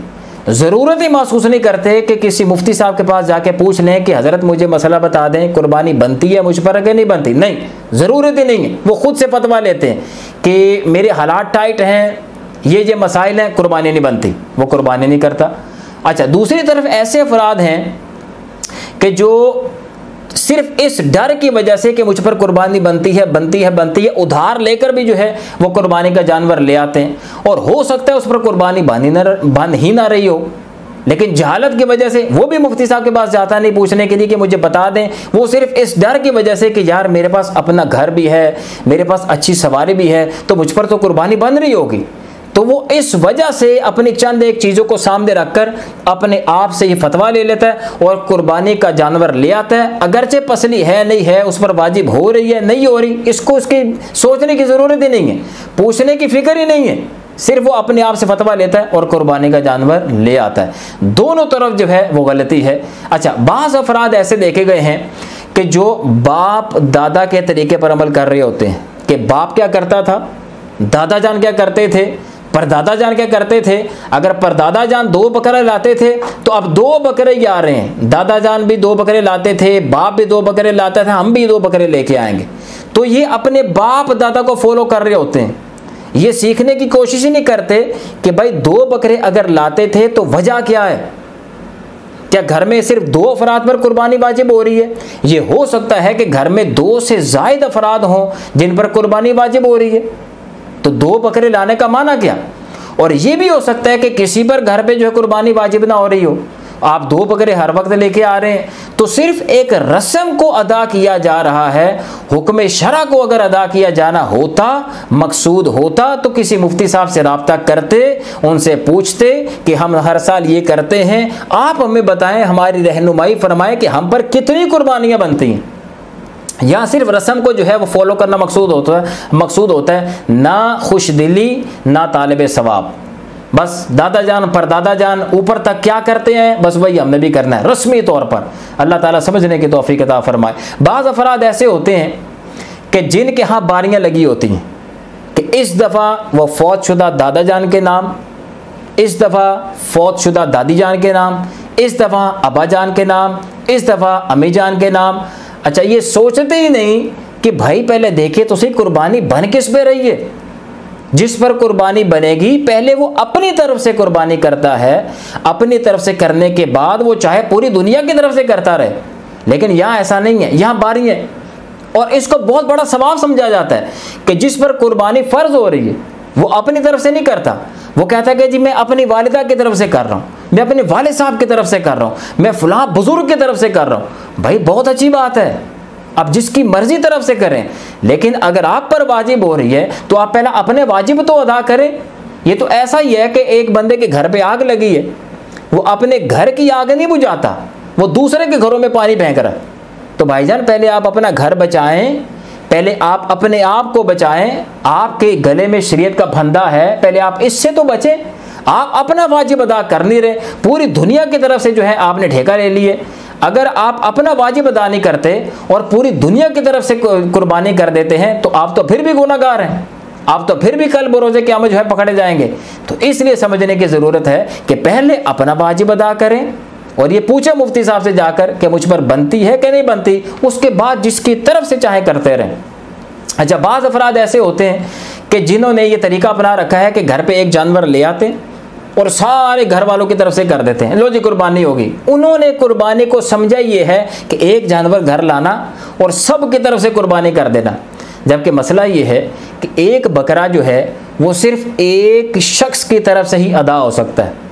ज़रूरत ही महसूस नहीं करते कि किसी मुफ्ती साहब के पास जाके पूछ लें कि हज़रत मुझे मसला बता दें, कुर्बानी बनती है मुझ पर कि नहीं बनती। नहीं, ज़रूरत ही नहीं है। वो ख़ुद से फतवा लेते हैं कि मेरे हालात टाइट हैं, ये मसाइल हैं, कुर्बानी नहीं बनती, वो कुर्बानी नहीं करता। अच्छा, दूसरी तरफ ऐसे अफराद हैं कि जो सिर्फ इस डर की वजह से कि मुझ पर कुर्बानी बनती है, उधार लेकर भी जो है वो कुर्बानी का जानवर ले आते हैं, और हो सकता है उस पर कुर्बानी बन ही ना रही हो, लेकिन जहालत की वजह से वो भी मुफ्ती साहब के पास जाता नहीं पूछने के लिए कि मुझे बता दें। वो सिर्फ इस डर की वजह से कि यार मेरे पास अपना घर भी है, मेरे पास अच्छी सवारी भी है, तो मुझ पर तो कुर्बानी बन रही होगी। तो वो इस वजह से अपनी चंद एक चीज़ों को सामने रखकर अपने आप से ही फतवा ले लेता है और कुर्बानी का जानवर ले आता है। अगरचे पसली है नहीं है, उस पर वाजिब हो रही है नहीं हो रही, इसको उसकी सोचने की ज़रूरत ही नहीं है, पूछने की फिक्र ही नहीं है। सिर्फ वो अपने आप से फतवा लेता है और कुर्बानी का जानवर ले आता है। दोनों तरफ जो है वो गलती है। अच्छा, बाज़ अफराद ऐसे देखे गए हैं कि जो बाप दादा के तरीके पर अमल कर रहे होते हैं, कि बाप क्या करता था, दादा जान क्या करते थे, परदादा जान क्या करते थे। अगर परदादा जान 2 बकरे लाते थे तो अब 2 बकरे ही आ रहे हैं, दादा जान भी 2 बकरे लाते थे, बाप भी 2 बकरे लाता था, हम भी 2 बकरे लेके आएंगे। तो ये अपने बाप दादा को फॉलो कर रहे होते हैं, ये सीखने की कोशिश ही नहीं करते कि भाई 2 बकरे अगर लाते थे तो वजह क्या है, क्या घर में सिर्फ 2 अफराद पर कुर्बानी वाजिब हो रही है। ये हो सकता है कि घर में 2 से ज़ायद अफराद हों जिन पर कुर्बानी वाजिब हो रही है, तो 2 बकरे लाने का माना क्या। और ये भी हो सकता है कि किसी पर घर पे जो है कुर्बानी वाजिब ना हो रही हो, आप 2 बकरे हर वक्त लेके आ रहे हैं, तो सिर्फ एक रस्म को अदा किया जा रहा है। हुक्म शरा को अगर अदा किया जाना होता, मकसूद होता, तो किसी मुफ्ती साहब से रब्ता करते, उनसे पूछते कि हम हर साल ये करते हैं, आप हमें बताएं, हमारी रहनुमाई फरमाएं कि हम पर कितनी कुर्बानियाँ बनती हैं। यहाँ सिर्फ रस्म को जो है वो फॉलो करना मकसूद होता है, ना खुशदिली ना तालिब सवाब। बस दादा जान परदादा जान ऊपर तक क्या करते हैं, बस वही हमने भी करना है रस्मी तौर पर। अल्लाह ताला समझने की तौफीक अता फरमाए। बाज़ अफराद ऐसे होते हैं कि जिनके यहाँ बारियाँ लगी होती हैं कि इस दफ़ा वो फौतशुदा दादा जान के नाम, इस दफ़ा फौतशुदा दादी जान के नाम, इस दफ़ा अबा जान के नाम, इस दफ़ा अम्मी जान के नाम। अच्छा, ये सोचते ही नहीं कि भाई पहले देखे तो सही कुर्बानी बन किस पे रही है। जिस पर कुर्बानी बनेगी पहले वो अपनी तरफ से कुर्बानी करता है, अपनी तरफ से करने के बाद वो चाहे पूरी दुनिया की तरफ से करता रहे। लेकिन यहाँ ऐसा नहीं है, यहाँ बारी है। और इसको बहुत बड़ा सवाब समझा जाता है कि जिस पर कुर्बानी फ़र्ज हो रही है वो अपनी तरफ से नहीं करता, वो कहता है कि जी मैं अपनी वालिदा की तरफ से कर रहा हूँ, मैं अपने वालिद साहब की तरफ से कर रहा हूँ, मैं फ़लाँ बुज़ुर्ग की तरफ से कर रहा हूँ। भाई बहुत अच्छी बात है, आप जिसकी मर्ज़ी तरफ से करें, लेकिन अगर आप पर वाजिब हो रही है तो आप पहले अपने वाजिब तो अदा करें। ये तो ऐसा ही है कि एक बंदे के घर पे आग लगी है, वो अपने घर की आग नहीं बुझाता, वो दूसरे के घरों में पानी फेंक रहा है। तो भाईजान पहले आप अपना घर बचाएं, पहले आप अपने आप को बचाएं। आपके गले में शरीयत का फंदा है, पहले आप इससे तो बचें। आप अपना वाजिब अदा कर नहीं रहे, पूरी दुनिया की तरफ से जो है आपने ठेका ले लिए। अगर आप अपना वाजिब अदा नहीं करते और पूरी दुनिया की तरफ से कुर्बानी कर देते हैं तो आप तो फिर भी गुनाहगार हैं, आप तो फिर भी कल बरोज़े क़यामत जो है पकड़े जाएंगे। तो इसलिए समझने की ज़रूरत है कि पहले अपना वाजिब अदा करें और ये पूछे मुफ्ती साहब से जाकर कि मुझ पर बनती है कि नहीं बनती, उसके बाद जिसकी तरफ से चाहे करते रहें। अच्छा, बाज़ अफराद ऐसे होते हैं कि जिन्होंने ये तरीका अपना रखा है कि घर पे एक जानवर ले आते और सारे घर वालों की तरफ से कर देते हैं, लो जी कुर्बानी होगी। उन्होंने कुर्बानी को समझा ये है कि एक जानवर घर लाना और सब की तरफ से कुर्बानी कर देना, जबकि मसला ये है कि एक बकरा जो है वो सिर्फ एक शख्स की तरफ से ही अदा हो सकता है।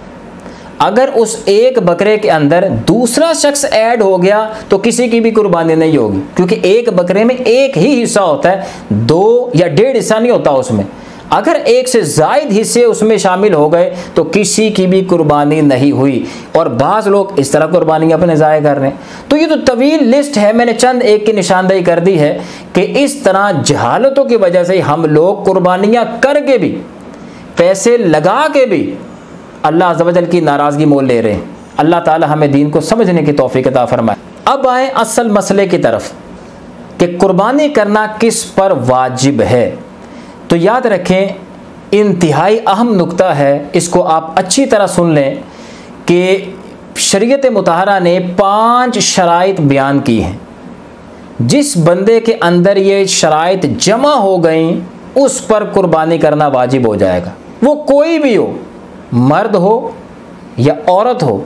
अगर उस एक बकरे के अंदर दूसरा शख्स ऐड हो गया तो किसी की भी कुर्बानी नहीं होगी, क्योंकि एक बकरे में एक ही हिस्सा होता है, 2 या 1.5 हिस्सा नहीं होता उसमें। अगर एक से ज़ायद हिस्से उसमें शामिल हो गए तो किसी की भी कुर्बानी नहीं हुई। और बाज़ लोग इस तरह कुर्बानी अपने ज़ाय कर रहे हैं। तो ये तो तवील लिस्ट है, मैंने चंद एक की निशानदेही कर दी है कि इस तरह जहालतों की वजह से हम लोग कुर्बानियाँ करके भी, पैसे लगा के भी अल्लाह अज़्ज़ व जल की नाराज़गी मोल ले रहे हैं। अल्लाह ताला हमें दीन को समझने की तौफीक अता फरमाए। अब आए असल मसले की तरफ कि कुर्बानी करना किस पर वाजिब है। तो याद रखें, इंतहाई अहम नुक्ता है, इसको आप अच्छी तरह सुन लें कि शरीयत मुतहरा ने 5 शराइत बयान की हैं। जिस बंदे के अंदर ये शराइत जमा हो गई उस पर कुर्बानी करना वाजिब हो जाएगा। वो कोई भी हो, मर्द हो या औरत हो,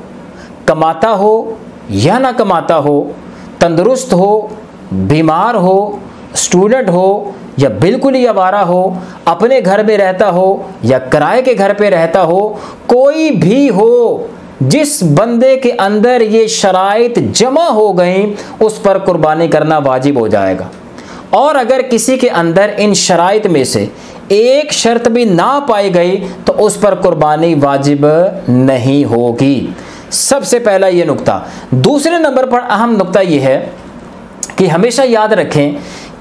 कमाता हो या ना कमाता हो, तंदुरुस्त हो, बीमार हो, स्टूडेंट हो या बिल्कुल ही आवारा हो, अपने घर में रहता हो या किराए के घर पे रहता हो, कोई भी हो, जिस बंदे के अंदर ये शराइत जमा हो गई उस पर कुर्बानी करना वाजिब हो जाएगा। और अगर किसी के अंदर इन शराइत में से एक शर्त भी ना पाई गई तो उस पर कुर्बानी वाजिब नहीं होगी। सबसे पहला ये नुक्ता। दूसरे नंबर पर अहम नुक्ता ये है कि हमेशा याद रखें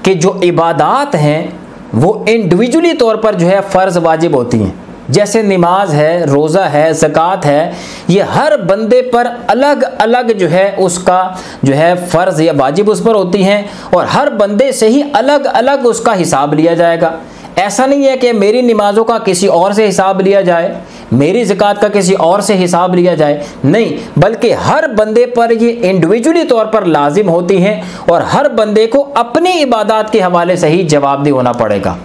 कि जो इबादात हैं वो इंडिविजुअली तौर पर जो है फ़र्ज़ वाजिब होती हैं। जैसे नमाज है, रोज़ा है, ज़कात है, ये हर बंदे पर अलग अलग जो है उसका जो है फ़र्ज़ या वाजिब उस पर होती हैं और हर बंदे से ही अलग अलग उसका हिसाब लिया जाएगा। ऐसा नहीं है कि मेरी नमाज़ों का किसी और से हिसाब लिया जाए, मेरी ज़कात का किसी और से हिसाब लिया जाए, नहीं, बल्कि हर बंदे पर ये इंडिविजुअली तौर पर लाजिम होती हैं और हर बंदे को अपनी इबादत के हवाले से ही जवाबदेह होना पड़ेगा।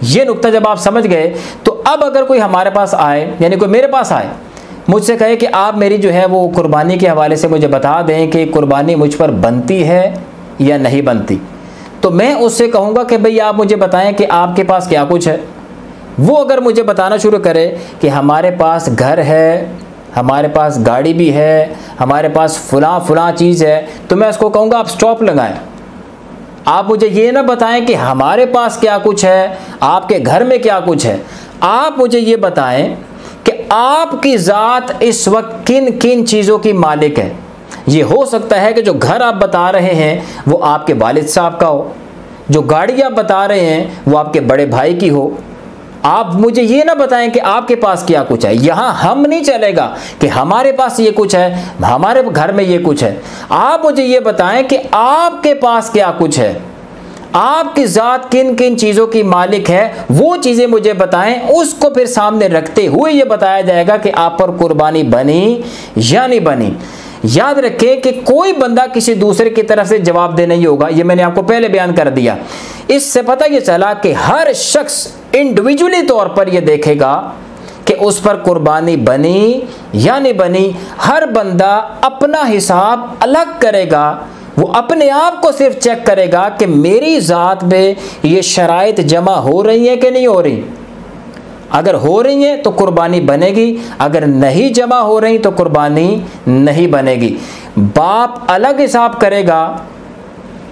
ये नुक्ता जब आप समझ गए तो अब अगर कोई हमारे पास आए, यानी कोई मेरे पास आए, मुझसे कहे कि आप मेरी जो है वो कुर्बानी के हवाले से मुझे बता दें कि कुर्बानी मुझ पर बनती है या नहीं बनती, तो मैं उससे कहूँगा कि भाई आप मुझे बताएं कि आपके पास क्या कुछ है। वो अगर मुझे बताना शुरू करे कि हमारे पास घर है, हमारे पास गाड़ी भी है, हमारे पास फलां चीज़ है, तो मैं उसको कहूँगा आप स्टॉप लगाएं। आप मुझे ये ना बताएं कि हमारे पास क्या कुछ है, आपके घर में क्या कुछ है। आप मुझे ये बताएं कि आपकी ज़ात इस वक्त किन किन चीज़ों की मालिक है। ये हो सकता है कि जो घर आप बता रहे हैं वो आपके वालिद साहब का हो, जो गाड़ी आप बता रहे हैं वो आपके बड़े भाई की हो। आप मुझे ये ना बताएं कि आपके पास क्या कुछ है। यहाँ हम नहीं चलेगा कि हमारे पास ये कुछ है, हमारे घर में ये कुछ है। आप मुझे ये बताएं कि आपके पास क्या कुछ है, आपकी ज़ात किन किन चीज़ों की मालिक है, वो चीज़ें मुझे बताएं। उसको फिर सामने रखते हुए ये बताया जाएगा कि आप पर कुर्बानी बनी या नहीं बनी। याद रखें कि कोई बंदा किसी दूसरे की तरफ से जवाब दे नहीं होगा, ये मैंने आपको पहले बयान कर दिया। इससे पता ये चला कि हर शख्स इंडिविजुअली तौर पर ये देखेगा कि उस पर कुर्बानी बनी या नहीं बनी। हर बंदा अपना हिसाब अलग करेगा, वो अपने आप को सिर्फ चेक करेगा कि मेरी ज़ात में ये शराइत जमा हो रही हैं कि नहीं हो रही। अगर हो रही हैं तो कुर्बानी बनेगी, अगर नहीं जमा हो रही तो कुर्बानी नहीं बनेगी। बाप अलग हिसाब करेगा,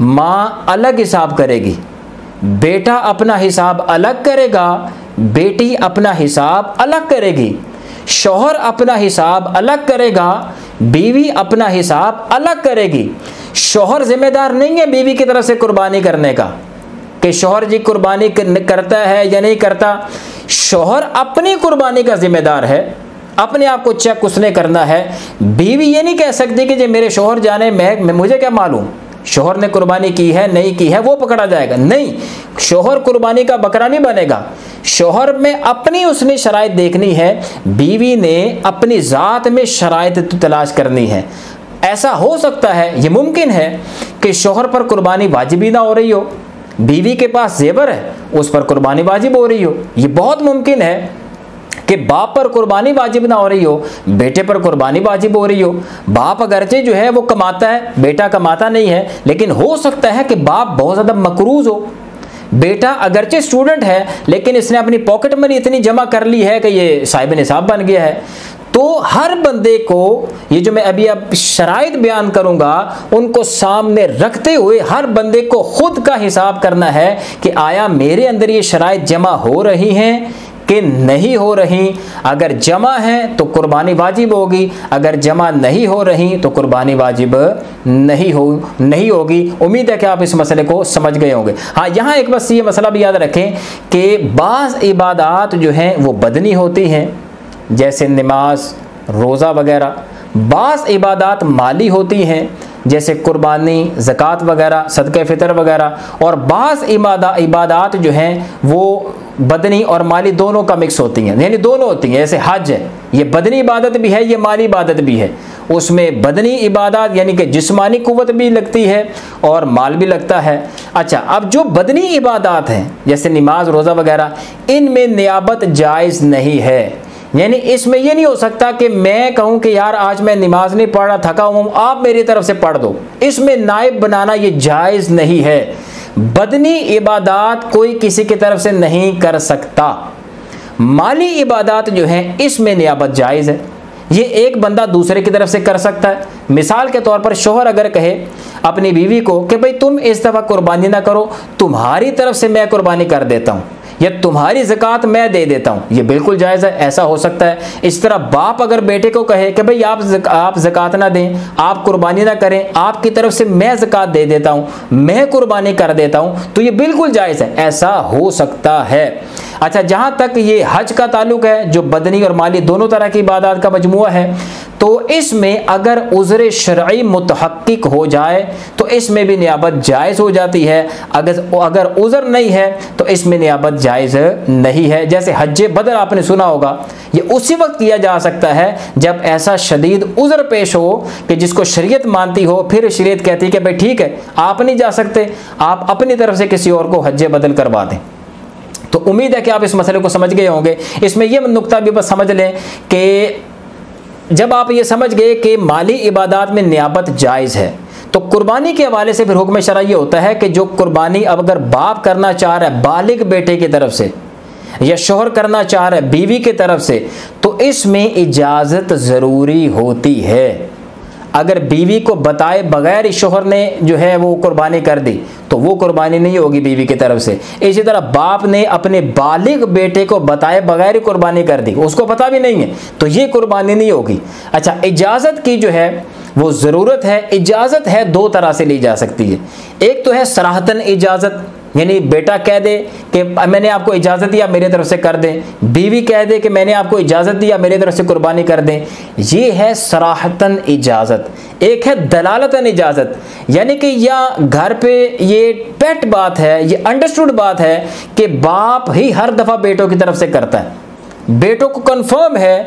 माँ अलग हिसाब करेगी, बेटा अपना हिसाब अलग करेगा, बेटी अपना हिसाब अलग करेगी, शौहर अपना हिसाब अलग करेगा, बीवी अपना हिसाब अलग करेगी। शौहर जिम्मेदार नहीं है बीवी की तरफ से कुर्बानी करने का कि शौहर जी कुर्बानी करता है या नहीं करता। शौहर अपनी कुर्बानी का जिम्मेदार है, अपने आप को चेक उसने करना है। बीवी ये नहीं कह सकती कि जो मेरे शौहर जाने मैं मुझे क्या मालूम, शौहर ने कुर्बानी की है नहीं की है वो पकड़ा जाएगा। नहीं, शौहर कुर्बानी का बकरा नहीं बनेगा। शौहर में अपनी उसने शराइत देखनी है, बीवी ने अपनी ज़ात में शराइत तलाश करनी है। ऐसा हो सकता है, ये मुमकिन है कि शौहर पर कुर्बानी वाजिबी ना हो रही हो, बीवी के पास जेवर है उस पर कुर्बानी वाजिब हो रही हो। ये बहुत मुमकिन है कि बाप पर कुर्बानी वाजिब ना हो रही हो, बेटे पर कुर्बानी वाजिब हो रही हो। बाप अगरचे जो है वो कमाता है, बेटा कमाता नहीं है, लेकिन हो सकता है कि बाप बहुत ज़्यादा मकरूज हो। बेटा अगरचे स्टूडेंट है लेकिन इसने अपनी पॉकेट मनी इतनी जमा कर ली है कि ये साहिब निसाब बन गया है। तो हर बंदे को ये जो मैं अभी अब शराइत बयान करूंगा उनको सामने रखते हुए हर बंदे को खुद का हिसाब करना है कि आया मेरे अंदर ये शराइत जमा हो रही हैं कि नहीं हो रही। अगर जमा है तो कुर्बानी वाजिब होगी, अगर जमा नहीं हो रही तो कुर्बानी वाजिब नहीं होगी। उम्मीद है कि आप इस मसले को समझ गए होंगे। हाँ, यहाँ एक बस ये मसला भी याद रखें कि बाज़ इबादात जो हैं वो बदनी होती हैं, जैसे नमाज, रोज़ा वगैरह। बाज़ इबादात माली होती हैं जैसे कुर्बानी, ज़कात वगैरह, सदक़े फ़ितर वगैरह। और बाज़ इबादात जो हैं वो बदनी और माली दोनों का मिक्स होती हैं, यानी दोनों होती हैं। जैसे हज है, ये बदनी इबादत भी है, ये माली इबादत भी है। उसमें बदनी इबादत यानी कि जिस्मानी कुव्वत भी लगती है और माल भी लगता है। अच्छा, अब जो बदनी इबादत हैं जैसे नमाज, रोज़ा वगैरह, इनमें नियाबत जायज़ नहीं है। यानी इसमें ये नहीं हो सकता कि मैं कहूँ कि यार आज मैं नमाज नहीं पढ़ रहा, थका हूँ, आप मेरी तरफ से पढ़ दो। इसमें नाइब बनाना ये जायज़ नहीं है। बदनी इबादत कोई किसी की तरफ से नहीं कर सकता। माली इबादत जो हैं इसमें नियाबत जायज़ है, ये एक बंदा दूसरे की तरफ से कर सकता है। मिसाल के तौर पर शौहर अगर कहे अपनी बीवी को कि भाई तुम इस दफ़ा कुर्बानी ना करो, तुम्हारी तरफ से मैं कुर्बानी कर देता हूँ, या तुम्हारी ज़कात मैं दे देता हूँ, ये बिल्कुल जायज़ है, ऐसा हो सकता है। इस तरह बाप अगर बेटे को कहे कि भाई आप ज़कात ना दें, आप कुर्बानी ना करें, आपकी तरफ से मैं ज़कात दे देता हूँ, मैं कुर्बानी कर देता हूँ, तो ये बिल्कुल जायज़ है, ऐसा हो सकता है। अच्छा, जहाँ तक ये हज का ताल्लुक है, जो बदनी और माली दोनों तरह की इबादत का मजमुआ है, तो इसमें अगर उज़्र शरई मुतहक्किक हो जाए तो इसमें भी नियाबत जायज़ हो जाती है। अगर उज़्र नहीं है तो इसमें नियाबत जायज़ नहीं है। जैसे हज्जे बदर आपने सुना होगा, ये उसी वक्त किया जा सकता है जब ऐसा शदीद उज़्र पेश हो कि जिसको शरीयत मानती हो, फिर शरीयत कहती है कि भाई ठीक है, आप नहीं जा सकते, आप अपनी तरफ से किसी और को हज्जे बदल करवा दें। तो उम्मीद है कि आप इस मसले को समझ गए होंगे। इसमें यह नुक्ता भी बस समझ लें कि जब आप ये समझ गए कि माली इबादत में नियाबत जायज़ है, तो कुर्बानी के हवाले से फिर हुक्म शरई ये होता है कि जो कुर्बानी अब अगर बाप करना चाह रहा है बालिग बेटे की तरफ से, या शोहर करना चाह रहा है बीवी की तरफ से, तो इसमें इजाज़त ज़रूरी होती है। अगर बीवी को बताए बगैर शोहर ने जो है वो कुर्बानी कर दी तो वो कुर्बानी नहीं होगी बीवी की तरफ से। इसी तरह बाप ने अपने बालिग बेटे को बताए बगैर ही कुर्बानी कर दी, उसको पता भी नहीं है, तो ये कुर्बानी नहीं होगी। अच्छा, इजाज़त की जो है वो ज़रूरत है। इजाज़त है दो तरह से ली जा सकती है। एक तो है सराहतन इजाज़त, यानी बेटा कह दे कि मैंने आपको इजाज़त दिया, मेरी तरफ से कर दें। बीवी कह दे कि मैंने आपको इजाज़त दिया, मेरी तरफ से कुर्बानी कर दें। ये है सराहतन इजाज़त। एक है दलालतन इजाज़त, यानी कि या घर पे ये पेट बात है, ये अंडरस्टूड बात है कि बाप ही हर दफ़ा बेटों की तरफ से करता है। बेटों को कन्फर्म है,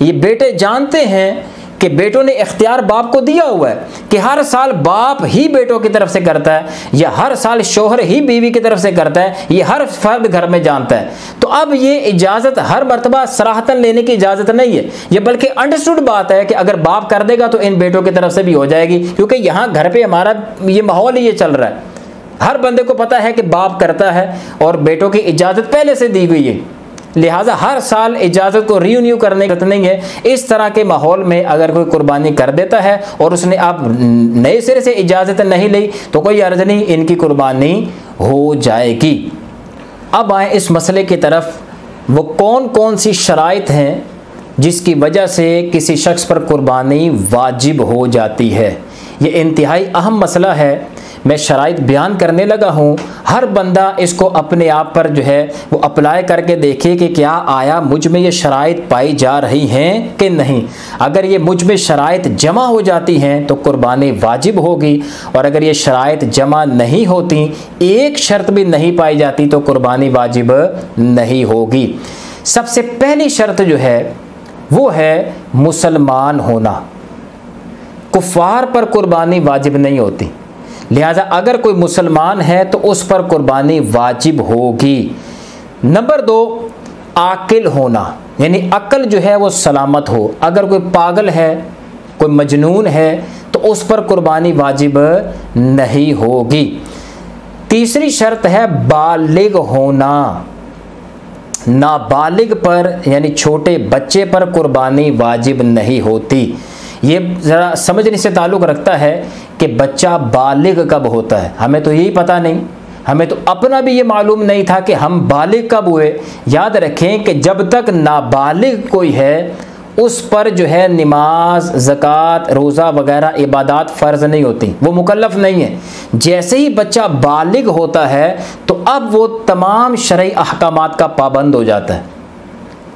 ये बेटे जानते हैं कि बेटों ने इख्तियार बाप को दिया हुआ है कि हर साल बाप ही बेटों की तरफ से करता है, या हर साल शोहर ही बीवी की तरफ से करता है, ये हर फर्द घर में जानता है। तो अब ये इजाज़त हर मरतबा सराहतन लेने की इजाज़त नहीं है, ये बल्कि अंडरस्टूड बात है कि अगर बाप कर देगा तो इन बेटों की तरफ से भी हो जाएगी, क्योंकि यहाँ घर पर हमारा ये माहौल ही ये चल रहा है। हर बंदे को पता है कि बाप करता है और बेटों की इजाज़त पहले से दी गई है, लिहाजा हर साल इजाज़त को रिन्यू करने की नहीं है। इस तरह के माहौल में अगर कोई कुर्बानी कर देता है और उसने अब नए सिरे से इजाज़त नहीं ली तो कोई अर्ज़ नहीं, इनकी कुर्बानी हो जाएगी। अब आए इस मसले की तरफ, वो कौन कौन सी शराइत हैं जिसकी वजह से किसी शख्स पर कुर्बानी वाजिब हो जाती है। ये इंतहाई अहम मसला है, मैं शराइत बयान करने लगा हूँ। हर बंदा इसको अपने आप पर जो है वो अप्लाई करके देखे कि क्या आया मुझ में ये शराइत पाई जा रही हैं कि नहीं। अगर ये मुझ में शराइत जमा हो जाती हैं तो कुर्बानी वाजिब होगी, और अगर ये शराइत जमा नहीं होती, एक शर्त भी नहीं पाई जाती, तो कुर्बानी वाजिब नहीं होगी। सबसे पहली शर्त जो है वो है मुसलमान होना। कुफ़ार पर कुर्बानी वाजिब नहीं होती, लिहाजा अगर कोई मुसलमान है तो उस पर कुर्बानी वाजिब होगी। नंबर 2, आकिल होना, यानी अक्ल जो है वो सलामत हो। अगर कोई पागल है, कोई मजनून है, तो उस पर कुर्बानी वाजिब नहीं होगी। तीसरी शर्त है बालिग होना। नाबालिग पर यानी छोटे बच्चे पर कुर्बानी वाजिब नहीं होती। ये ज़रा समझने से ताल्लुक़ रखता है कि बच्चा बालिग कब होता है। हमें तो यही पता नहीं, हमें तो अपना भी ये मालूम नहीं था कि हम बालिग कब हुए। याद रखें कि जब तक नाबालिग कोई है उस पर जो है नमाज, ज़कात, रोज़ा वगैरह इबादत फ़र्ज़ नहीं होती, वो मुकल्लफ़ नहीं है। जैसे ही बच्चा बालिग होता है तो अब वो तमाम शरई अहकामात का पाबंद हो जाता है।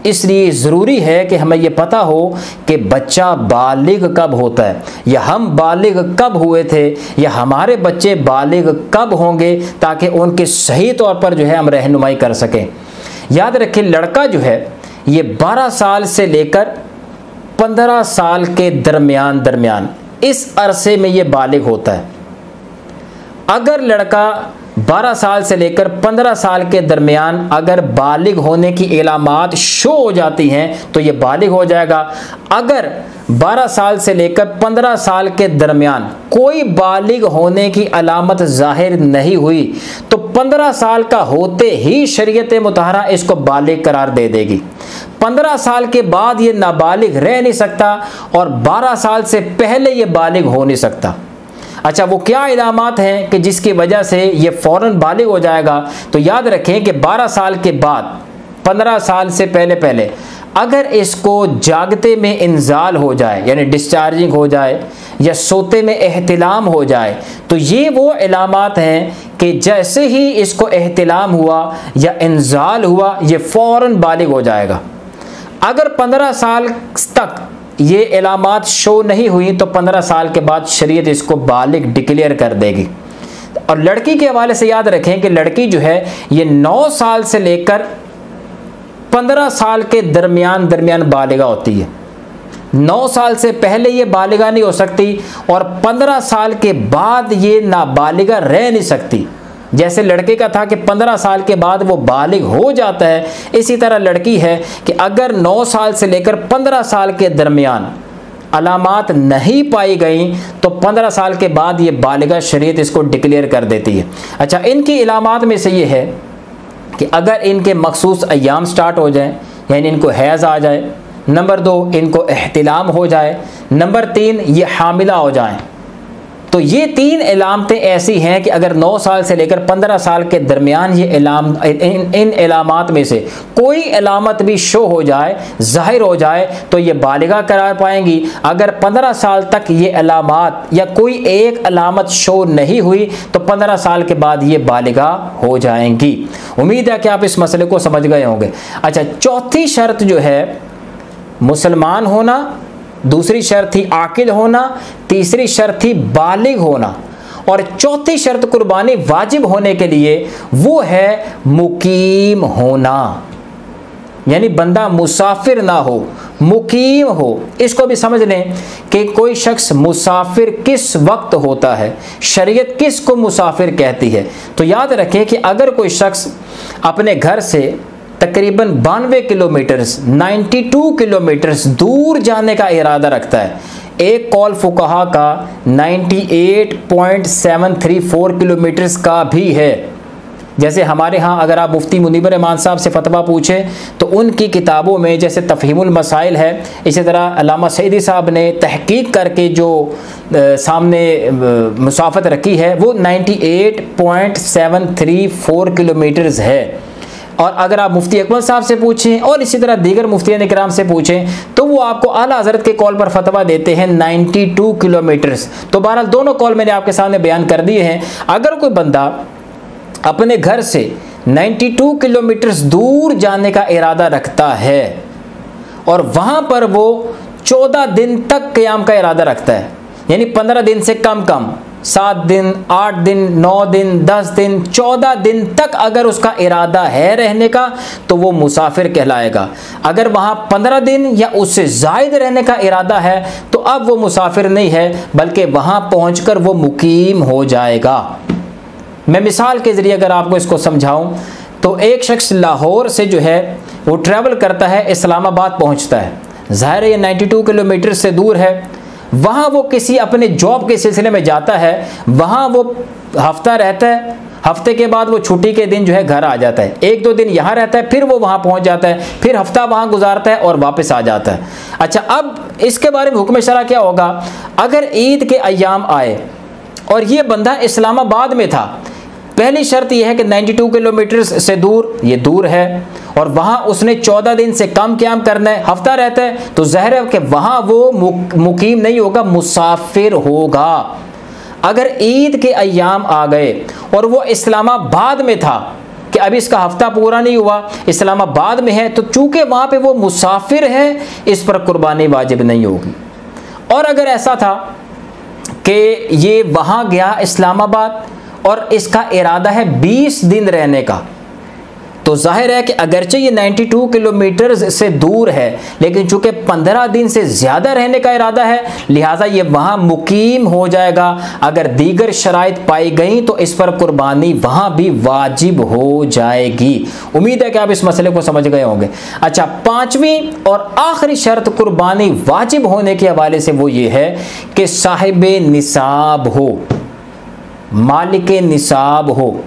इसलिए ज़रूरी है कि हमें ये पता हो कि बच्चा बालिग कब होता है, या हम बालिग कब हुए थे, या हमारे बच्चे बालिग कब होंगे, ताकि उनके सही तौर पर जो है हम रहनुमाई कर सकें। याद रखें, लड़का जो है ये 12 साल से लेकर 15 साल के दरमियान इस अरसे में ये बालिग होता है। अगर लड़का 12 साल से लेकर 15 साल के दरमियान अगर बालिग होने की इलामात शो हो जाती हैं तो ये बालिग हो जाएगा। अगर 12 साल से लेकर 15 साल के दरमियान कोई बालिग होने की अलामत ज़ाहिर नहीं हुई तो 15 साल का होते ही शरीयत मुतहरा इसको बालिग करार दे देगी। 15 साल के बाद ये नाबालिग रह नहीं सकता और 12 साल से पहले ये बालिग हो नहीं सकता। अच्छा, वो क्या इलामात हैं कि जिसकी वजह से ये फ़ौरन बालिग हो जाएगा? तो याद रखें कि 12 साल के बाद, 15 साल से पहले अगर इसको जागते में इंजाल हो जाए, यानी डिस्चार्जिंग हो जाए, या सोते में एहतिलाम हो जाए, तो ये वो इलामात हैं कि जैसे ही इसको एहतिलाम हुआ या इंजाल हुआ, ये फ़ौरन बालिग हो जाएगा। अगर 15 साल तक ये इलामात शो नहीं हुई तो 15 साल के बाद शरीयत इसको बालिग डिक्लेयर कर देगी। और लड़की के हवाले से याद रखें कि लड़की जो है ये 9 साल से लेकर 15 साल के दरमियान बालिगा होती है। 9 साल से पहले ये बालिगा नहीं हो सकती और 15 साल के बाद ये नाबालिगा रह नहीं सकती। जैसे लड़के का था कि 15 साल के बाद वो बालिग हो जाता है, इसी तरह लड़की है कि अगर 9 साल से लेकर 15 साल के दरमियान अलामात नहीं पाई गई तो 15 साल के बाद ये बालिगा शरीयत इसको डिक्लेयर कर देती है। अच्छा, इनकी इलामात में से ये है कि अगर इनके मखसूस अय्याम स्टार्ट हो जाएं, यानी इनको हैज़ आ जाए। नंबर 2, इनको एहतिलाम हो जाए। नंबर 3, ये हामिला हो जाएं। तो ये 3 इलामतें ऐसी हैं कि अगर 9 साल से लेकर 15 साल के दरमियान ये इन इलामात में से कोई इलामत भी शो हो जाए, ज़ाहिर हो जाए, तो ये बालिगा करार पाएंगी। अगर 15 साल तक ये इलामात या कोई एक अलामत शो नहीं हुई तो 15 साल के बाद ये बालिगा हो जाएंगी। उम्मीद है कि आप इस मसले को समझ गए होंगे। अच्छा, चौथी शर्त जो है मुसलमान होना, दूसरी शर्त थी आकिल होना, तीसरी शर्त थी बालिग होना, और चौथी शर्त कुर्बानी वाजिब होने के लिए वो है मुकीम होना, यानी बंदा मुसाफिर ना हो, मुकीम हो। इसको भी समझ लें कि कोई शख्स मुसाफिर किस वक्त होता है, शरीयत किस को मुसाफिर कहती है। तो याद रखें कि अगर कोई शख्स अपने घर से तकरीबन 92 किलोमीटर्स 92 किलोमीटर्स दूर जाने का इरादा रखता है, एक कौल फुकहा का 98.734 किलोमीटर्स का भी है। जैसे हमारे यहाँ अगर आप मुफ्ती मुनीबर रहमान साहब से फतवा पूछें तो उनकी किताबों में जैसे तफ़हीमुल मसाइल है, इसी तरह अल्लामा सईदी साहब ने तहकीक करके जो सामने मुसाफत रखी है वो 98.734 किलोमीटर्स है। और अगर आप मुफ्ती अकमल साहब से पूछें और इसी तरह दीगर मुफ्तियान इकराम से पूछें तो वो आपको आला हज़रत के कॉल पर फतवा देते हैं 92 किलोमीटर्स। तो बहरहाल दोनों कॉल मैंने आपके सामने बयान कर दिए हैं। अगर कोई बंदा अपने घर से 92 किलोमीटर्स दूर जाने का इरादा रखता है और वहाँ पर वो 14 दिन तक क़याम का इरादा रखता है, यानी 15 दिन से कम 7 दिन, 8 दिन, 9 दिन, 10 दिन, 14 दिन तक अगर उसका इरादा है रहने का तो वो मुसाफिर कहलाएगा। अगर वहाँ 15 दिन या उससे ज़ायद रहने का इरादा है तो अब वो मुसाफिर नहीं है बल्कि वहाँ पहुँचकर वो मुकीम हो जाएगा। मैं मिसाल के ज़रिए अगर आपको इसको समझाऊँ तो एक शख्स लाहौर से जो है वो ट्रैवल करता है, इस्लामाबाद पहुँचता है। ज़ाहिर है ये 92 किलोमीटर से दूर है। वहाँ वो किसी अपने जॉब के सिलसिले में जाता है, वहाँ वो हफ्ता रहता है, हफ्ते के बाद वो छुट्टी के दिन जो है घर आ जाता है, 1-2 दिन यहाँ रहता है, फिर वो वहाँ पहुँच जाता है, फिर हफ्ता वहाँ गुजारता है और वापस आ जाता है। अच्छा, अब इसके बारे में हुक्म शरा क्या होगा? अगर ईद के अय्याम आए और ये बंदा इस्लामाबाद में था, पहली शर्त यह है कि 92 किलोमीटर से दूर, ये दूर है और वहाँ उसने 14 दिन से कम क़याम करना है, हफ्ता रहता है, तो ज़ाहिर है कि वहाँ वो मुकीम नहीं होगा, मुसाफिर होगा। अगर ईद के अय्याम आ गए और वो इस्लामाबाद में था कि अभी इसका हफ्ता पूरा नहीं हुआ, इस्लामाबाद में है, तो चूँकि वहाँ पे वो मुसाफिर है इस पर कुर्बानी वाजिब नहीं होगी। और अगर ऐसा था कि ये वहाँ गया इस्लामाबाद और इसका इरादा है 20 दिन रहने का, तो जाहिर है कि अगरचे ये 92 किलोमीटर से दूर है लेकिन चूँकि 15 दिन से ज़्यादा रहने का इरादा है लिहाजा ये वहाँ मुकीम हो जाएगा। अगर दीगर शराइत पाई गई तो इस पर कुर्बानी वहाँ भी वाजिब हो जाएगी। उम्मीद है कि आप इस मसले को समझ गए होंगे। अच्छा, 5वीं और आखिरी शर्त कुर्बानी वाजिब होने के हवाले से वो ये है कि साहिब निसाब हो, मालिक निसाब हो।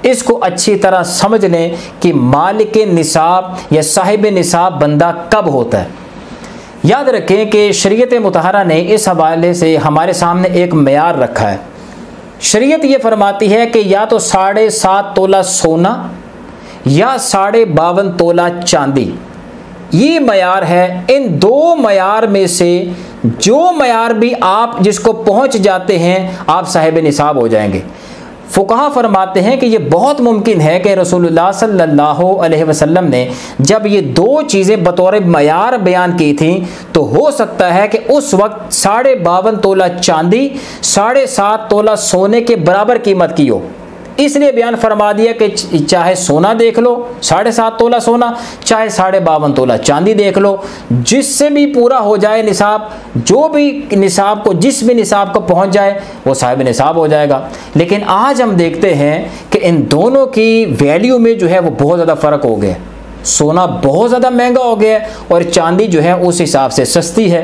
इसको अच्छी तरह समझ लें कि मालिक निसाब या साहिब निसाब बंदा कब होता है। याद रखें कि शरीयत मुतहरा ने इस हवाले से हमारे सामने एक मेयार रखा है शरीयत ये फरमाती है कि या तो 7.5 तोला सोना या 52.5 तोला चांदी, ये मयार है। इन दो मयार में से जो मयार भी आप जिसको पहुंच जाते हैं आप साहिब निसाब हो जाएंगे। फुकहा फरमाते हैं कि ये बहुत मुमकिन है कि रसूलुल्लाह सल्लल्लाहु अलैहि वसल्लम ने जब ये दो चीज़ें बतौर मयार बयान की थी तो हो सकता है कि उस वक्त 52.5 तोला चांदी 7.5 तोला सोने के बराबर कीमत की हो, इसलिए बयान फरमा दिया कि चाहे सोना देख लो 7.5 तोला सोना, चाहे 52.5 तोला चांदी देख लो, जिससे भी पूरा हो जाए निसाब, जो भी निसाब को जिस भी निसाब को पहुंच जाए वो साहिब निसाब हो जाएगा। लेकिन आज हम देखते हैं कि इन दोनों की वैल्यू में जो है वो बहुत ज़्यादा फ़र्क हो गया। सोना बहुत ज़्यादा महंगा हो गया और चांदी जो है उस हिसाब से सस्ती है।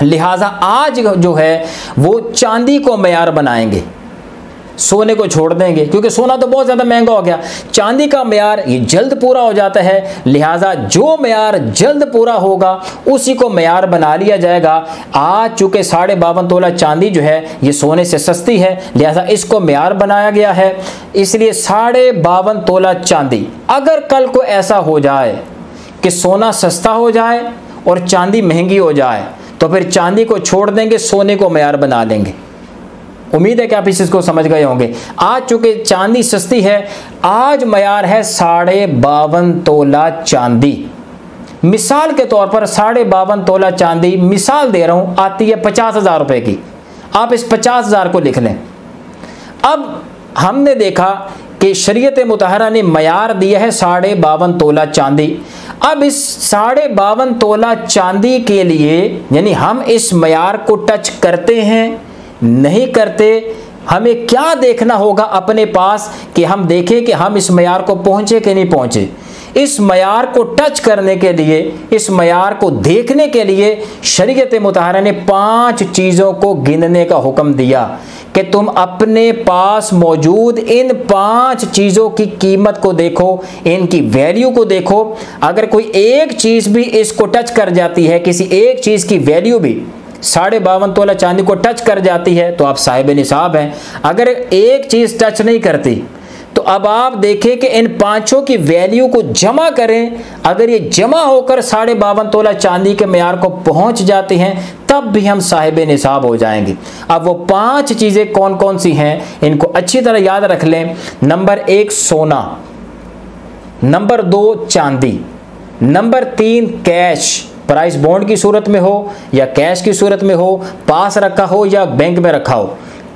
लिहाजा आज जो है वो चांदी को मयार बनाएंगे, सोने को छोड़ देंगे, क्योंकि सोना तो बहुत ज़्यादा महंगा हो गया। चांदी का मयार ये जल्द पूरा हो जाता है, लिहाजा जो मयार जल्द पूरा होगा उसी को मयार बना लिया जाएगा। आज चूँकि 52.5 तोला चांदी जो है ये सोने से सस्ती है, लिहाजा इसको मयार बनाया गया है, इसलिए 52.5 तोला चांदी। अगर कल को ऐसा हो जाए कि सोना सस्ता हो जाए और चांदी महंगी हो जाए तो फिर चांदी को छोड़ देंगे, सोने को मयार बना लेंगे। उम्मीद है कि आप इस चीज़ को समझ गए होंगे। आज चूँकि चांदी सस्ती है, आज मयार है 52.5 तोला चांदी। मिसाल के तौर पर 52.5 तोला चांदी, मिसाल दे रहा हूँ, आती है 50,000 रुपये की। आप इस 50,000 को लिख लें। अब हमने देखा कि शरीयत मुतहरा ने मयार दिया है 52.5 तोला चांदी। अब इस 52.5 तोला चांदी के लिए यानी हम इस मयार को टच करते हैं नहीं करते, हमें क्या देखना होगा अपने पास कि हम देखें कि हम इस मयार को पहुँचे कि नहीं पहुँचे। इस मयार को टच करने के लिए, इस मयार को देखने के लिए शरीयत मुतहरा ने 5 चीज़ों को गिनने का हुक्म दिया कि तुम अपने पास मौजूद इन 5 चीज़ों की कीमत को देखो, इनकी वैल्यू को देखो। अगर कोई एक चीज़ भी इसको टच कर जाती है, किसी एक चीज़ की वैल्यू भी 52.5 तोला चांदी को टच कर जाती है तो आप साहिब निसाब हैं। अगर एक चीज़ टच नहीं करती तो अब आप देखें कि इन 5 की वैल्यू को जमा करें। अगर ये जमा होकर 52.5 तोला चांदी के मयार को पहुंच जाते हैं तब भी हम साहिब निसाब हो जाएंगे। अब वो 5 चीज़ें कौन कौन सी हैं इनको अच्छी तरह याद रख लें। नंबर 1 सोना, नंबर 2 चांदी, नंबर 3 कैश, प्राइस बॉन्ड की सूरत में हो या कैश की सूरत में हो, पास रखा हो या बैंक में रखा हो,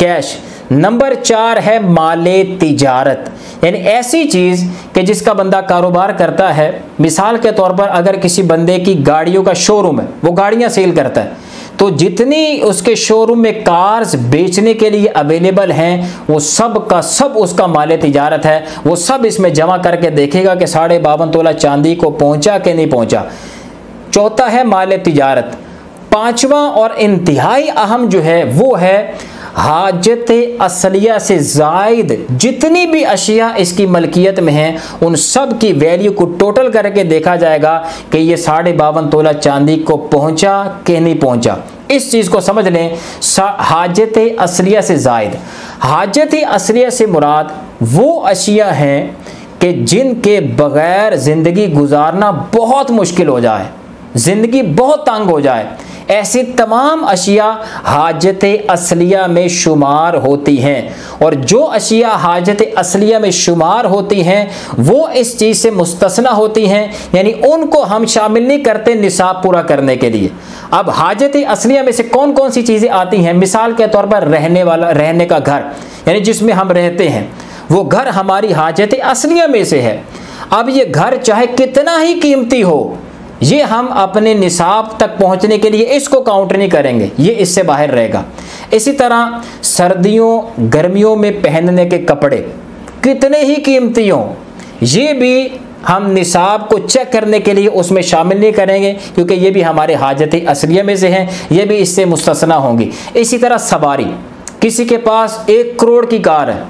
कैश। नंबर 4 है माले तिजारत, यानी ऐसी चीज़ कि जिसका बंदा कारोबार करता है। मिसाल के तौर पर अगर किसी बंदे की गाड़ियों का शोरूम है, वो गाड़ियां सेल करता है, तो जितनी उसके शोरूम में कार्स बेचने के लिए अवेलेबल हैं वो सब का सब उसका माले तिजारत है। वो सब इसमें जमा करके देखेगा कि 52.5 तोला चांदी को पहुँचा कि नहीं पहुँचा। चौथा है माले तिजारत। 5वां और इंतहाई अहम जो है वो है हाजत असलिया से ज़ायद जितनी भी अशिया इसकी मलकियत में हैं उन सब की वैल्यू को टोटल करके देखा जाएगा कि ये 52.5 तोला चांदी को पहुंचा कि नहीं पहुंचा। इस चीज़ को समझ लें, हाजत असलिया से ज़ायद। हाजत असलिया से मुराद वो अशिया हैं कि जिनके बग़ैर ज़िंदगी गुजारना बहुत मुश्किल हो जाए, ज़िंदगी बहुत तंग हो जाए, ऐसी तमाम अशिया हाजत असलिया में शुमार होती हैं। और जो अशिया हाजत असलिया में शुमार होती हैं वो इस चीज़ से मुस्तस्ना होती हैं, यानी उनको हम शामिल नहीं करते निसाब पूरा करने के लिए। अब हाजत असलिया में से कौन कौन सी चीज़ें आती हैं? मिसाल के तौर पर रहने का घर, यानी जिसमें हम रहते हैं, वो घर हमारी हाजत असलिया में से है। अब ये घर चाहे कितना ही कीमती हो, ये हम अपने निसाब तक पहुंचने के लिए इसको काउंट नहीं करेंगे, ये इससे बाहर रहेगा। इसी तरह सर्दियों गर्मियों में पहनने के कपड़े कितने ही कीमती हों, ये भी हम निसाब को चेक करने के लिए उसमें शामिल नहीं करेंगे, क्योंकि ये भी हमारे हाजत असलिया में से हैं, ये भी इससे मुस्तस्ना होंगी। इसी तरह सवारी, किसी के पास 1 करोड़ की कार है,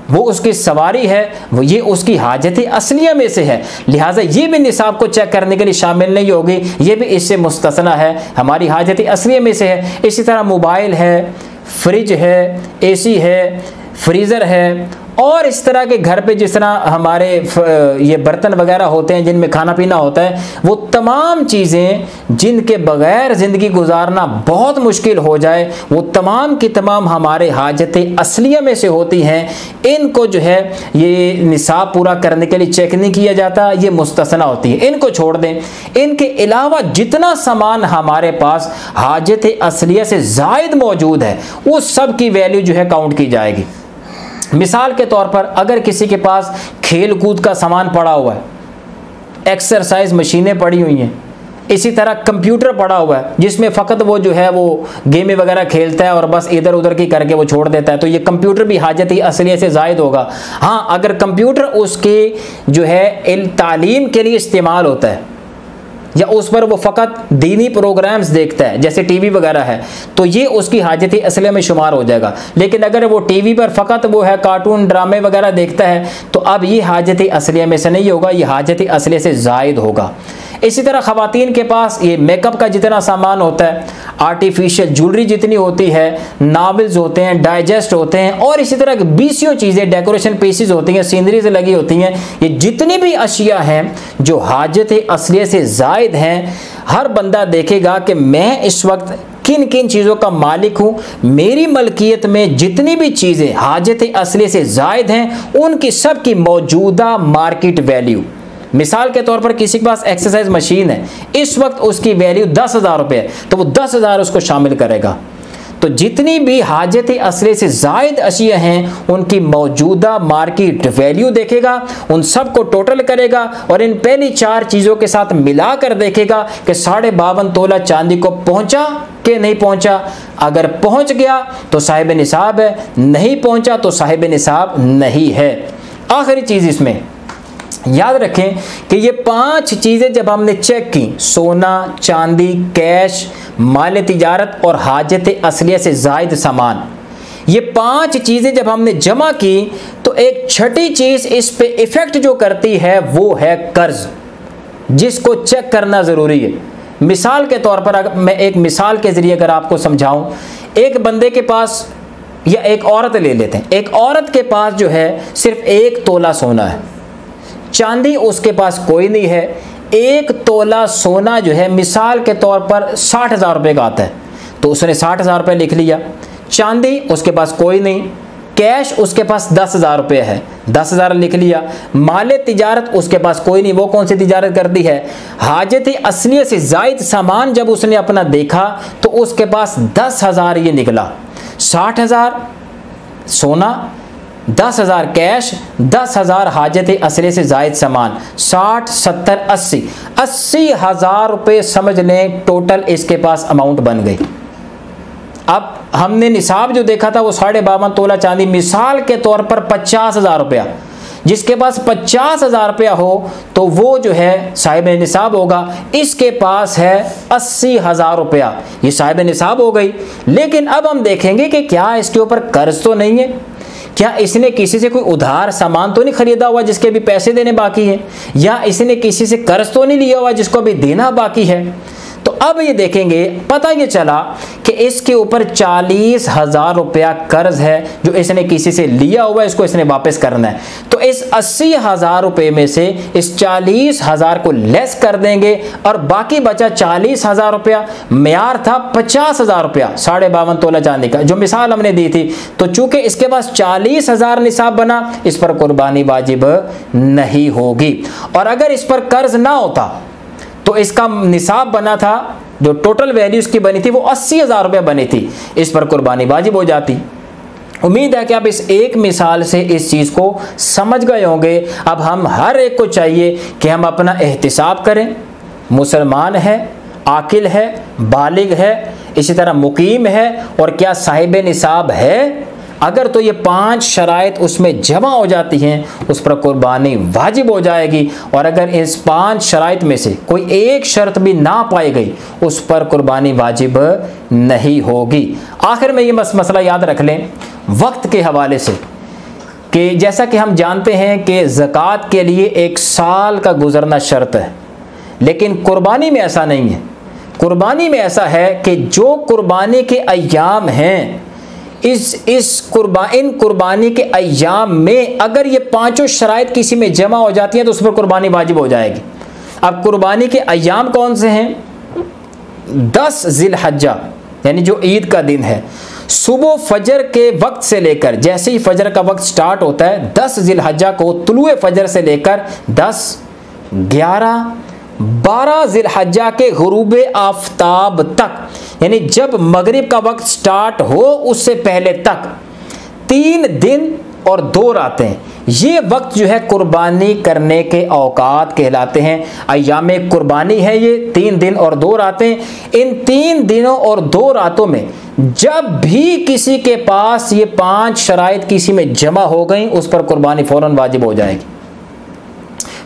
वो उसकी सवारी है, वो ये उसकी हाजत असलिया में से है, लिहाजा ये भी निसाब को चेक करने के लिए शामिल नहीं होगी, ये भी इससे मुस्तस्ना है, हमारी हाजत असलिया में से है। इसी तरह मोबाइल है, फ्रिज है, एसी है, फ्रीज़र है, और इस तरह के घर पे जिस तरह हमारे ये बर्तन वगैरह होते हैं जिनमें खाना पीना होता है, वो तमाम चीज़ें जिनके बग़ैर ज़िंदगी गुजारना बहुत मुश्किल हो जाए, वो तमाम की तमाम हमारे हाजतें असलिया में से होती हैं। इनको जो है ये निसाब पूरा करने के लिए चेक नहीं किया जाता, ये मुस्तसना होती है, इनको छोड़ दें। इनके अलावा जितना सामान हमारे पास हाजत असलिया से ज़ायद मौजूद है, वो सब की वैल्यू जो है काउंट की जाएगी। मिसाल के तौर पर अगर किसी के पास खेल कूद का सामान पड़ा हुआ है, एक्सरसाइज मशीनें पड़ी हुई हैं, इसी तरह कंप्यूटर पड़ा हुआ है जिसमें फ़कत वो जो है वो गेमें वगैरह खेलता है और बस इधर उधर की करके वो छोड़ देता है, तो ये कंप्यूटर भी हाजत ही असलिया से ज़ायद होगा। हाँ, अगर कंप्यूटर उसके जो है तालीम के लिए इस्तेमाल होता है या उस पर वो फ़कत दीनी प्रोग्राम्स देखता है जैसे टीवी वगैरह है, तो ये उसकी हाजत असलिया में शुमार हो जाएगा। लेकिन अगर वो टीवी पर फ़कत वो है कार्टून ड्रामे वगैरह देखता है, तो अब ये हाजत असलिया में से नहीं होगा, ये हाजत असलिया से ज़ायद होगा। इसी तरह ख़वातीन के पास ये मेकअप का जितना सामान होता है, आर्टिफिशियल ज्वेलरी जितनी होती है, नावल्स होते हैं, डाइजेस्ट होते हैं, और इसी तरह बीसियों चीज़ें, डेकोरेशन पीसेस होती हैं, सीनरीज लगी होती हैं, ये जितनी भी अशिया हैं जो हाजत असलिया से ज़ायद हैं, हर बंदा देखेगा कि मैं इस वक्त किन किन चीज़ों का मालिक हूँ, मेरी मलकियत में जितनी भी चीज़ें हाजत असलिया से ज़ायद हैं उनकी सब की मौजूदा मार्केट वैल्यू। मिसाल के तौर पर किसी के पास एक्सरसाइज मशीन है, इस वक्त उसकी वैल्यू 10,000 रुपये है, तो वो 10,000 उसको शामिल करेगा। तो जितनी भी हाजत असलिया से ज़ायद अशिया हैं उनकी मौजूदा मार्केट वैल्यू देखेगा, उन सब को टोटल करेगा और इन पहली 4 चीज़ों के साथ मिला कर देखेगा कि 52.5 तोला चांदी को पहुंचा कि नहीं पहुंचा। अगर पहुंच गया तो साहिब निसाब है, नहीं पहुंचा तो साहिब निसाब नहीं है। आखिरी चीज़ इसमें याद रखें कि ये 5 चीज़ें जब हमने चेक की, सोना, चांदी, कैश, माल तिजारत और हाजत असलिया से ज़ायद सामान, ये 5 चीज़ें जब हमने जमा की तो एक छठी चीज़ इस पे इफ़ेक्ट जो करती है वो है कर्ज, जिसको चेक करना ज़रूरी है। मिसाल के तौर पर अगर मैं एक मिसाल के ज़रिए अगर आपको समझाऊं, एक बंदे के पास या एक औरत ले लेते हैं, एक औरत के पास जो है सिर्फ 1 तोला सोना है, चांदी उसके पास कोई नहीं है। 1 तोला सोना जो है मिसाल के तौर पर 60,000 रुपये का आता है, तो उसने 60,000 रुपये लिख लिया। चांदी उसके पास कोई नहीं, कैश उसके पास 10,000 रुपये है, 10,000 लिख लिया। माल तिजारत उसके पास कोई नहीं, वो कौन सी तिजारत करती है, हाजत असलिया से ज़ायद सामान जब उसने अपना देखा तो उसके पास 10,000 ये निकला। 60,000 सोना, 10,000 कैश, 10,000 हाजत असलिया से ज़ायद सामान, 60, 70, 80,000 रुपये समझ लें टोटल इसके पास अमाउंट बन गई। अब हमने निसाब जो देखा था वो 52.5 तोला चांदी, मिसाल के तौर पर 50,000 रुपया, जिसके पास 50,000 रुपया हो तो वो जो है साहिब निसाब होगा। इसके पास है 80,000 रुपया, ये साहिब निसाब हो गई। लेकिन अब हम देखेंगे कि क्या इसके ऊपर कर्ज तो नहीं है, क्या इसने किसी से कोई उधार सामान तो नहीं खरीदा हुआ जिसके भी पैसे देने बाकी हैं, या इसने किसी से कर्ज तो नहीं लिया हुआ जिसको अभी देना बाकी है। तो अब ये देखेंगे, पता ये चला कि इसके ऊपर 40,000 रुपया कर्ज है जो इसने किसी से लिया हुआ है, इसको इसने वापस करना है। तो इस 80,000 रुपये में से इस 40,000 को लेस कर देंगे और बाकी बचा 40,000 रुपया। म्यार था 50,000 रुपया 52.5 तोला चांदी का, जो मिसाल हमने दी थी। तो चूंकि इसके पास 40,000 निसाब बना, इस पर कुर्बानी वाजिब नहीं होगी। और अगर इस पर कर्ज ना होता तो इसका निसाब बना था, जो टोटल वैल्यू इसकी बनी थी वो 80,000 रुपये बनी थी, इस पर कुर्बानी वाजिब हो जाती। उम्मीद है कि आप इस एक मिसाल से इस चीज़ को समझ गए होंगे। अब हम हर एक को चाहिए कि हम अपना एहतिसाब करें, मुसलमान है, आकिल है, बालिग है, इसी तरह मुकीम है और क्या साहिब निसाब है। अगर तो ये 5 शराइत उसमें जमा हो जाती हैं, उस पर कुर्बानी वाजिब हो जाएगी। और अगर इस 5 शराइत में से कोई एक शर्त भी ना पाई गई, उस पर कुर्बानी वाजिब नहीं होगी। आखिर में ये मसला याद रख लें वक्त के हवाले से कि जैसा कि हम जानते हैं कि ज़कात के लिए 1 साल का गुजरना शर्त है, लेकिन कुर्बानी में ऐसा नहीं है। कुर्बानी में ऐसा है कि जो कुर्बानी के अय्याम हैं इन कुर्बानी के अय्याम में अगर ये पांचों शराइत किसी में जमा हो जाती हैं तो उस पर कुर्बानी वाजिब हो जाएगी। अब कुर्बानी के अय्याम कौन से हैं? 10 ज़िलहज्जा यानी जो ईद का दिन है, सुबह फजर के वक्त से लेकर, जैसे ही फजर का वक्त स्टार्ट होता है 10 ज़िलहज्जा को तुलुए फजर से लेकर 10, 11, 12 ज़िलहज्जा के गुरूबे आफताब तक, यानी जब मगरिब का वक्त स्टार्ट हो उससे पहले तक 3 दिन और 2 रातें, ये वक्त जो है कुर्बानी करने के औकात कहलाते हैं। अय्याम कुर्बानी है ये 3 दिन और 2 रातें। इन 3 दिनों और 2 रातों में जब भी किसी के पास ये 5 शराइत किसी में जमा हो गई उस पर कुर्बानी फ़ौरन वाजिब हो जाएगी।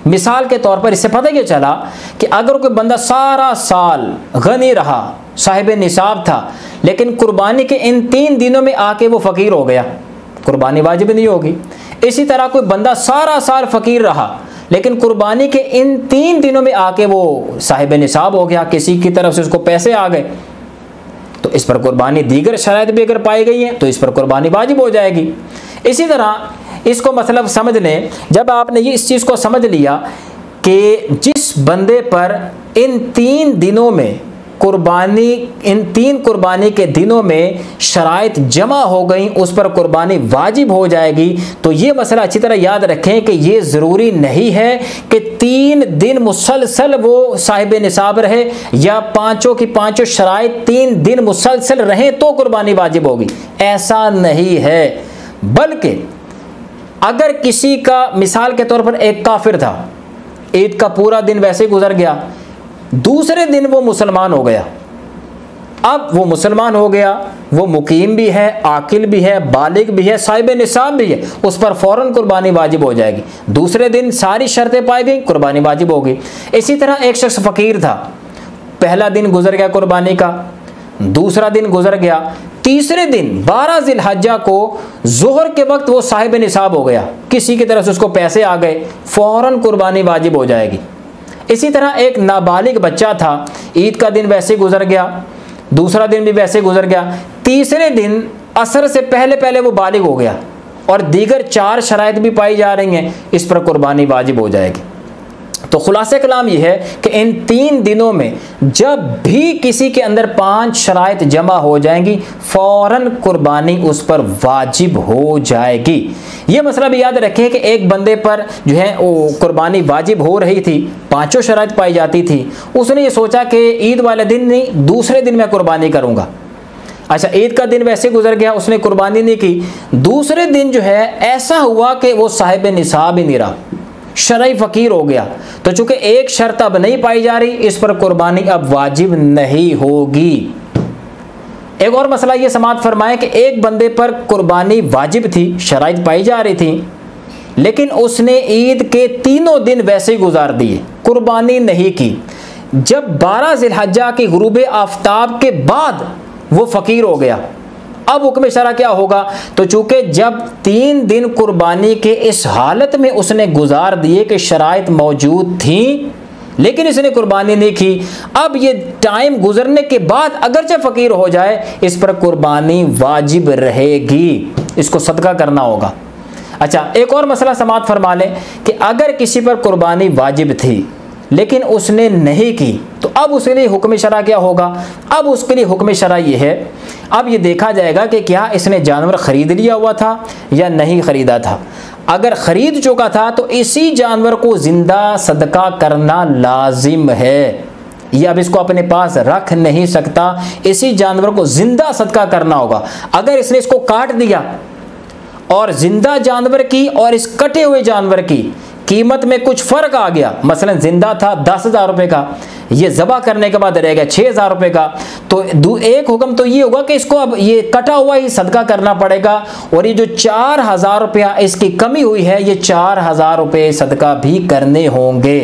मिसाल के तौर पर इससे पता क्या चला कि अगर कोई बंदा सारा साल गनी रहा, साहिब निसाब था, लेकिन कुर्बानी के इन 3 दिनों में आके वो फ़कीर हो गया, कुर्बानी वाजिब नहीं होगी। इसी तरह कोई बंदा सारा साल फ़कीर रहा लेकिन कुर्बानी के इन 3 दिनों में आके वो साहिब निसाब हो गया, किसी की तरफ से उसको पैसे आ गए, तो इस पर कुर्बानी, दीगर शराइत भी अगर पाई गई हैं तो इस पर कुर्बानी वाजिब हो जाएगी। इसी तरह इसको मतलब समझ लें, जब आपने ये इस चीज़ को समझ लिया कि जिस बंदे पर इन 3 दिनों में कुर्बानी, इन 3 कुर्बानी के दिनों में शराइत जमा हो गई उस पर कुर्बानी वाजिब हो जाएगी, तो ये मसला अच्छी तरह याद रखें कि ये ज़रूरी नहीं है कि 3 दिन मुसलसल वो साहिब निसाब रहे या पाँचों की पाँचों शराइत 3 दिन मुसलसल रहें तो कुर्बानी वाजिब होगी, ऐसा नहीं है। बल्कि अगर किसी का, मिसाल के तौर पर एक काफिर था, ईद का पूरा दिन वैसे गुजर गया, दूसरे दिन वो मुसलमान हो गया, अब वो मुसलमान हो गया, वो मुकीम भी है, आकिल भी है, बालिग भी है, साहिब निसाब भी है, उस पर फ़ौरन कुर्बानी वाजिब हो जाएगी। दूसरे दिन सारी शर्तें पाई गई, कुर्बानी वाजिब होगी। इसी तरह एक शख्स फ़कीर था, पहला दिन गुजर गया कुर्बानी का, दूसरा दिन गुजर गया, तीसरे दिन 12 ज़िलहज्जा को ज़ोहर के वक्त वो साहिब निसाब हो गया, किसी की तरफ से उसको पैसे आ गए, फ़ौरन कुर्बानी वाजिब हो जाएगी। इसी तरह एक नाबालिग बच्चा था, ईद का दिन वैसे गुजर गया, दूसरा दिन भी वैसे गुजर गया, तीसरे दिन असर से पहले पहले वो बालिग हो गया और दीगर 4 शराइत भी पाई जा रही हैं, इस पर कुर्बानी वाजिब हो जाएगी। तो खुलासा कलाम यह है कि इन 3 दिनों में जब भी किसी के अंदर 5 शराइत जमा हो जाएंगी फ़ौरन कुर्बानी उस पर वाजिब हो जाएगी। ये मसला भी याद रखें कि एक बंदे पर जो है वो कुर्बानी वाजिब हो रही थी, 5 शराइत पाई जाती थी, उसने ये सोचा कि ईद वाले दिन नहीं, दूसरे दिन मैं कुर्बानी करूँगा। अच्छा, ईद का दिन वैसे गुजर गया, उसने कुर्बानी नहीं की, दूसरे दिन जो है ऐसा हुआ कि वो साहिब निसाब ही नहीं रहा, शरई फ़कीर हो गया, तो चूंकि एक शर्त अब नहीं पाई जा रही, इस पर कुर्बानी अब वाजिब नहीं होगी। एक और मसला ये समाअत फरमाएं कि एक बंदे पर कुर्बानी वाजिब थी, शराइत पाई जा रही थी, लेकिन उसने ईद के 3 दिन वैसे ही गुजार दिए, कुर्बानी नहीं की। जब 12 ज़िलहज्जा की गुरूबे आफताब के बाद वो फ़कीर हो गया, अब हुक्म शरा क्या होगा? तो चूंकि जब 3 दिन कुर्बानी के इस हालत में उसने गुजार दिए कि शराइत मौजूद थी लेकिन इसने कुर्बानी नहीं की, अब ये टाइम गुजरने के बाद अगरचे फ़कीर हो जाए इस पर कुर्बानी वाजिब रहेगी, इसको सदका करना होगा। अच्छा, एक और मसला समाअत फरमा लें कि अगर किसी पर कुर्बानी वाजिब थी लेकिन उसने नहीं की तो अब उसके लिए हुक्म शरा क्या होगा? अब उसके लिए हुक्म शरा ये है, अब ये देखा जाएगा कि क्या इसने जानवर ख़रीद लिया हुआ था या नहीं ख़रीदा था। अगर ख़रीद चुका था तो इसी जानवर को ज़िंदा सदका करना लाजिम है, ये अब इसको अपने पास रख नहीं सकता, इसी जानवर को ज़िंदा सदका करना होगा। अगर इसने इसको काट दिया और ज़िंदा जानवर की और इस कटे हुए जानवर की कीमत में कुछ फ़र्क आ गया, मसलन ज़िंदा था 10,000 रुपये का, ये ज़बा करने के बाद रहेगा 6,000 रुपये का, तो एक हुक्म तो ये होगा कि इसको अब ये कटा हुआ ही सदका करना पड़ेगा और ये जो 4,000 रुपया इसकी कमी हुई है ये 4,000 रुपये सदका भी करने होंगे।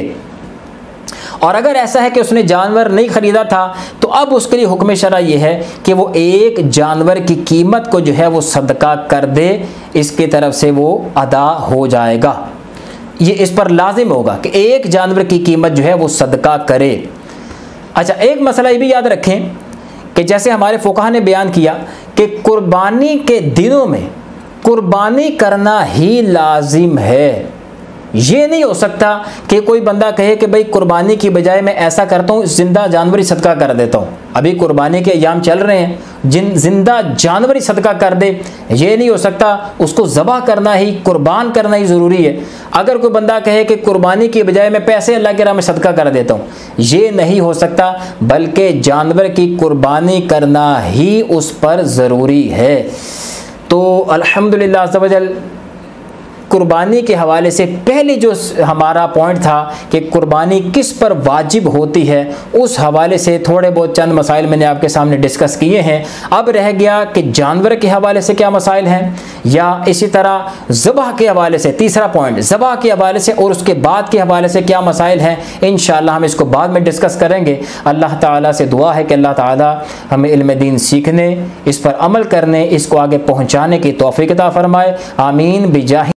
और अगर ऐसा है कि उसने जानवर नहीं ख़रीदा था तो अब उसके लिए हुक्म शरा ये है कि वो एक जानवर की कीमत को जो है वो सदका कर दे, इसकी तरफ से वो अदा हो जाएगा, ये इस पर लाजिम होगा कि एक जानवर की कीमत जो है वो सदका करे। अच्छा, एक मसला ये भी याद रखें कि जैसे हमारे फ़ुक़हा ने बयान किया कि कुर्बानी के दिनों में कुर्बानी करना ही लाजिम है। ये नहीं हो सकता कि कोई बंदा कहे कि भाई कुर्बानी की बजाय मैं ऐसा करता हूँ, जिंदा जानवर ही सदका कर देता हूँ। अभी कुर्बानी के अय्याम चल रहे हैं, जिंदा जानवर ही सदका कर दे, ये नहीं हो सकता। उसको ज़बह करना ही, कुर्बान करना ही ज़रूरी है। अगर कोई बंदा कहे कि कुर्बानी की बजाय मैं पैसे अल्लाह के राह में सदका कर देता हूँ, ये नहीं हो सकता, बल्कि जानवर की कुर्बानी करना ही उस पर ज़रूरी है। तो अल्हम्दुलिल्लाह अज़्ज़ा वजल कुर्बानी के हवाले से पहले जो हमारा पॉइंट था कि कुर्बानी किस पर वाजिब होती है, उस हवाले से थोड़े बहुत चंद मसाइल मैंने आपके सामने डिस्कस किए हैं। अब रह गया कि जानवर के हवाले से क्या मसाइल हैं, या इसी तरह ज़बह के हवाले से, तीसरा पॉइंट ज़बह के हवाले से और उसके बाद के हवाले से क्या मसाइल हैं। इंशाअल्लाह हम इसको बाद में डिस्कस करेंगे। अल्लाह ताला से दुआ है कि अल्लाह ताला हमें इल्म दीन सीखने, इस पर अमल करने, इसको आगे पहुँचाने की तौफीक अता फरमाए। आमीन बिजाहि